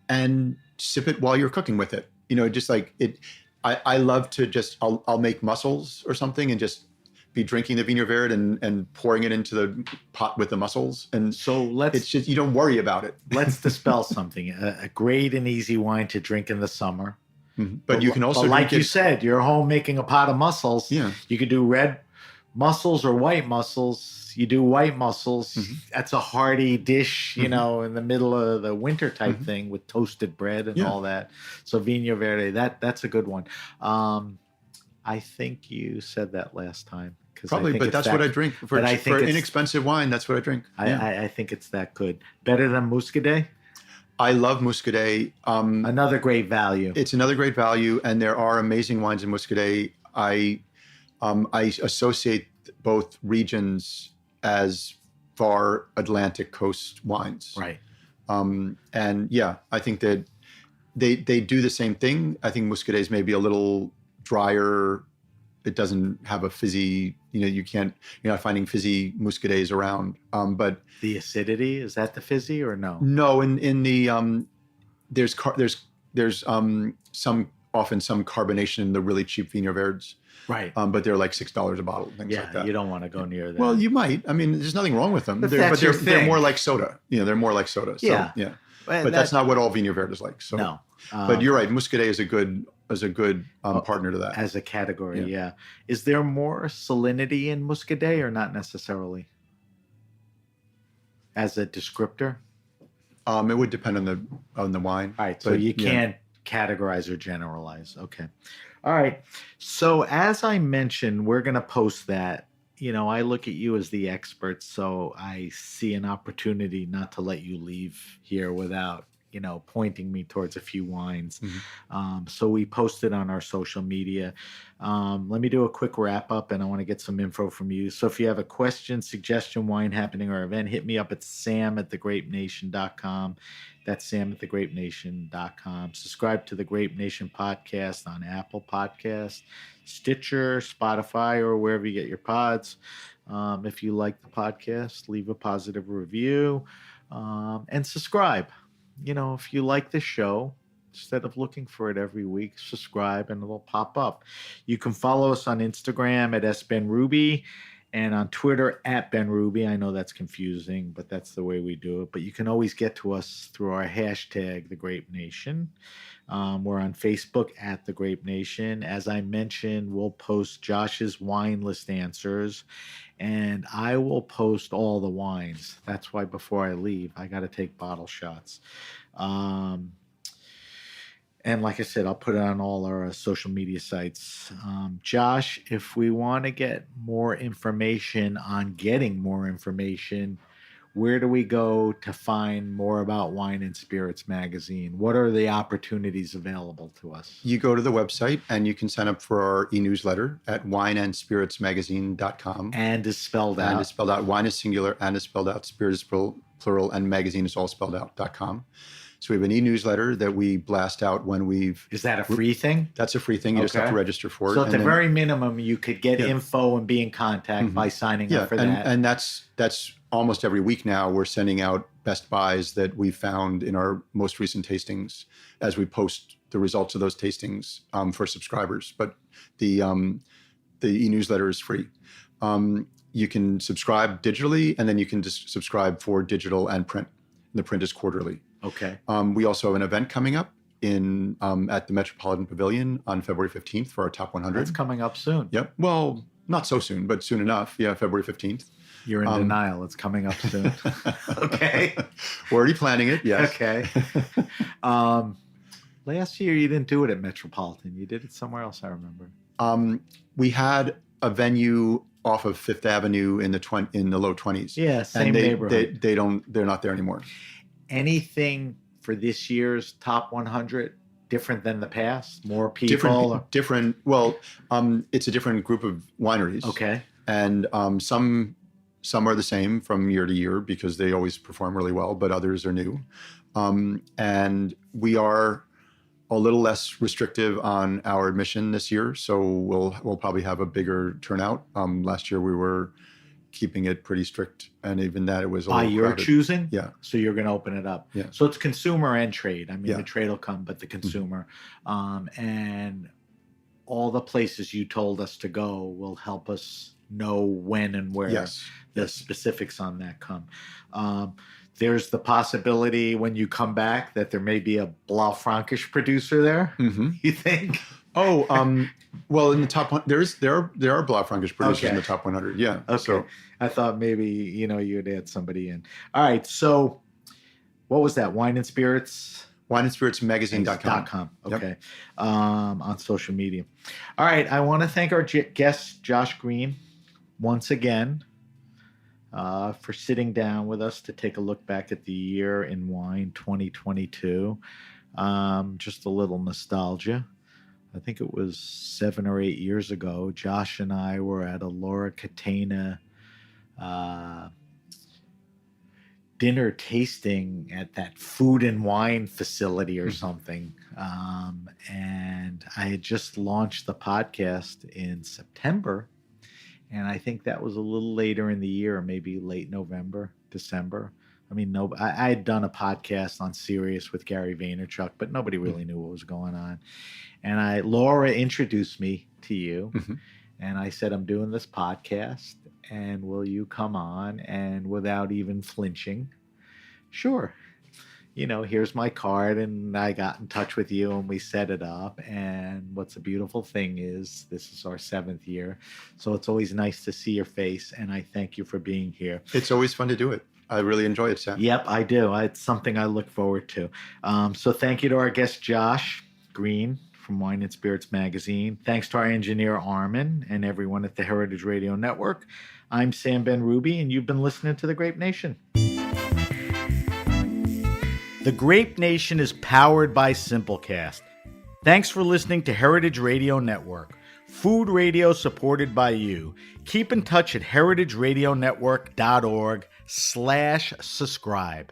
and sip it while you're cooking with it. Just like it. I love to just, I'll make mussels or something and just be drinking the Vinho Verde and pouring it into the pot with the mussels. And So it's just, you don't worry about it. let's dispel something. A great and easy wine to drink in the summer. But you can also but like drink you it. said, you're home making a pot of mussels. Yeah. You could do red mussels or white mussels. You do white mussels. That's a hearty dish, in the middle of the winter type thing with toasted bread and all that. So Vinho Verde, that's a good one. I think you said that last time. Probably, but that's what I drink. For inexpensive wine, that's what I drink. I think it's that good. Better than Muscadet? I love Muscadet. Another great value. It's another great value, and there are amazing wines in Muscadet. I associate both regions as far Atlantic coast wines. Right. And yeah, I think that they do the same thing. I think Muscadet is maybe a little drier. It doesn't have a fizzy, you're not finding fizzy Muscadets around. But the acidity, is that the fizzy or no? No, in the there's often some carbonation in the really cheap Vinho Verdes. Right. But they're like $6 a bottle, things like that. You don't want to go near that. Well, you might. I mean, there's nothing wrong with them. But they're more like soda. They're more like soda. So, Yeah. yeah. But that's not what all Vinho Verde is like. So. No. But you're right. Muscadet is a good partner to that. As a category, yeah. Is there more salinity in Muscadet or not necessarily? As a descriptor? It would depend on the wine. All right. So you can't categorize or generalize. Okay. All right. So as I mentioned, we're going to post that. I look at you as the expert, so I see an opportunity not to let you leave here without, pointing me towards a few wines. So we posted on our social media. Let me do a quick wrap up, and I want to get some info from you. So if you have a question, suggestion, wine happening, or event, hit me up at sam@thegrapenation.com. That's sam@thegrapenation.com. Subscribe to the Grape Nation podcast on Apple Podcasts, Stitcher, Spotify, or wherever you get your pods. If you like the podcast, leave a positive review and subscribe. If you like the show, instead of looking for it every week, subscribe and it'll pop up. You can follow us on Instagram at @SBenRuby and on Twitter @BenRuby. I know that's confusing, but that's the way we do it. But you can always get to us through our hashtag, The Grape Nation. We're on Facebook @The Grape Nation. As I mentioned, we'll post Josh's wine list answers, and I will post all the wines. That's why before I leave, I got to take bottle shots. And like I said, I'll put it on all our social media sites. Josh, if we want to get more information on getting more information, where do we go to find more about Wine and Spirits Magazine? What are the opportunities available to us? You go to the website and you can sign up for our e-newsletter at wineandspiritsmagazine.com. And is spelled out. And is spelled out. Wine is singular and is spelled out. Spirit is plural, and magazine is all spelled out.com. So we have an e-newsletter that we blast out when we've... Is that a free thing? That's a free thing. You just have to register for it. So at the very minimum, you could get info and be in contact by signing up for that. And that's almost every week now. We're sending out best buys that we found in our most recent tastings as we post the results of those tastings for subscribers. But the e-newsletter is free. You can subscribe digitally, and then you can just subscribe for digital and print. And the print is quarterly. Okay. We also have an event coming up at the Metropolitan Pavilion on February 15th for our top 100. That's coming up soon. Yep. Well, not so soon, but soon enough. Yeah, February 15th. You're in denial. It's coming up soon. Okay. We're already planning it. Yes. Okay. Last year you didn't do it at Metropolitan. You did it somewhere else, I remember. We had a venue off of Fifth Avenue in the low 20s. Yeah, same neighborhood. They're not there anymore. Anything for this year's top 100 different than the past? More people? Different. Well, it's a different group of wineries. Okay. And some are the same from year to year because they always perform really well, but others are new. And we are a little less restrictive on our admission this year, so we'll probably have a bigger turnout. Last year we were keeping it pretty strict, and even that it was a by little your crowded. choosing. Yeah. So you're going to open it up. Yeah. So it's consumer and trade. I mean, Yeah. the trade will come, but the consumer, and all the places you told us to go will help us know when and where Yes. the specifics on that come. There's the possibility when you come back that there may be a Blaufränkisch producer there. Mm-hmm. You think? Oh, well, in the top one, there are Blaufränkisch producers in Okay. the top 100. Yeah. Okay. So I thought maybe, you'd add somebody in. All right. So what was that? Wine and Spirits? wineandspiritsmagazine.com. Okay. On social media. All right. I want to thank our guest, Josh Greene, once again, for sitting down with us to take a look back at the year in wine 2022. Just a little nostalgia. I think it was 7 or 8 years ago. Josh and I were at a Laura Catena dinner tasting at that food and wine facility or something. And I had just launched the podcast in September. And I think that was a little later in the year, maybe late November, December. I mean, I had done a podcast on Sirius with Gary Vaynerchuk, but nobody really knew what was going on. And Laura introduced me to you. Mm-hmm. And I said, I'm doing this podcast, and will you come on? And without even flinching, sure. Here's my card. And I got in touch with you, and we set it up. And what's a beautiful thing is this is our 7th year. So it's always nice to see your face. And I thank you for being here. It's always fun to do it. I really enjoy it, Sam. Yep, I do. It's something I look forward to. So thank you to our guest, Josh Greene from Wine and Spirits Magazine. Thanks to our engineer, Armin, and everyone at the Heritage Radio Network. I'm Sam Ben-Ruby, and you've been listening to The Grape Nation. The Grape Nation is powered by Simplecast. Thanks for listening to Heritage Radio Network. Food radio supported by you. Keep in touch at heritageradionetwork.org/subscribe.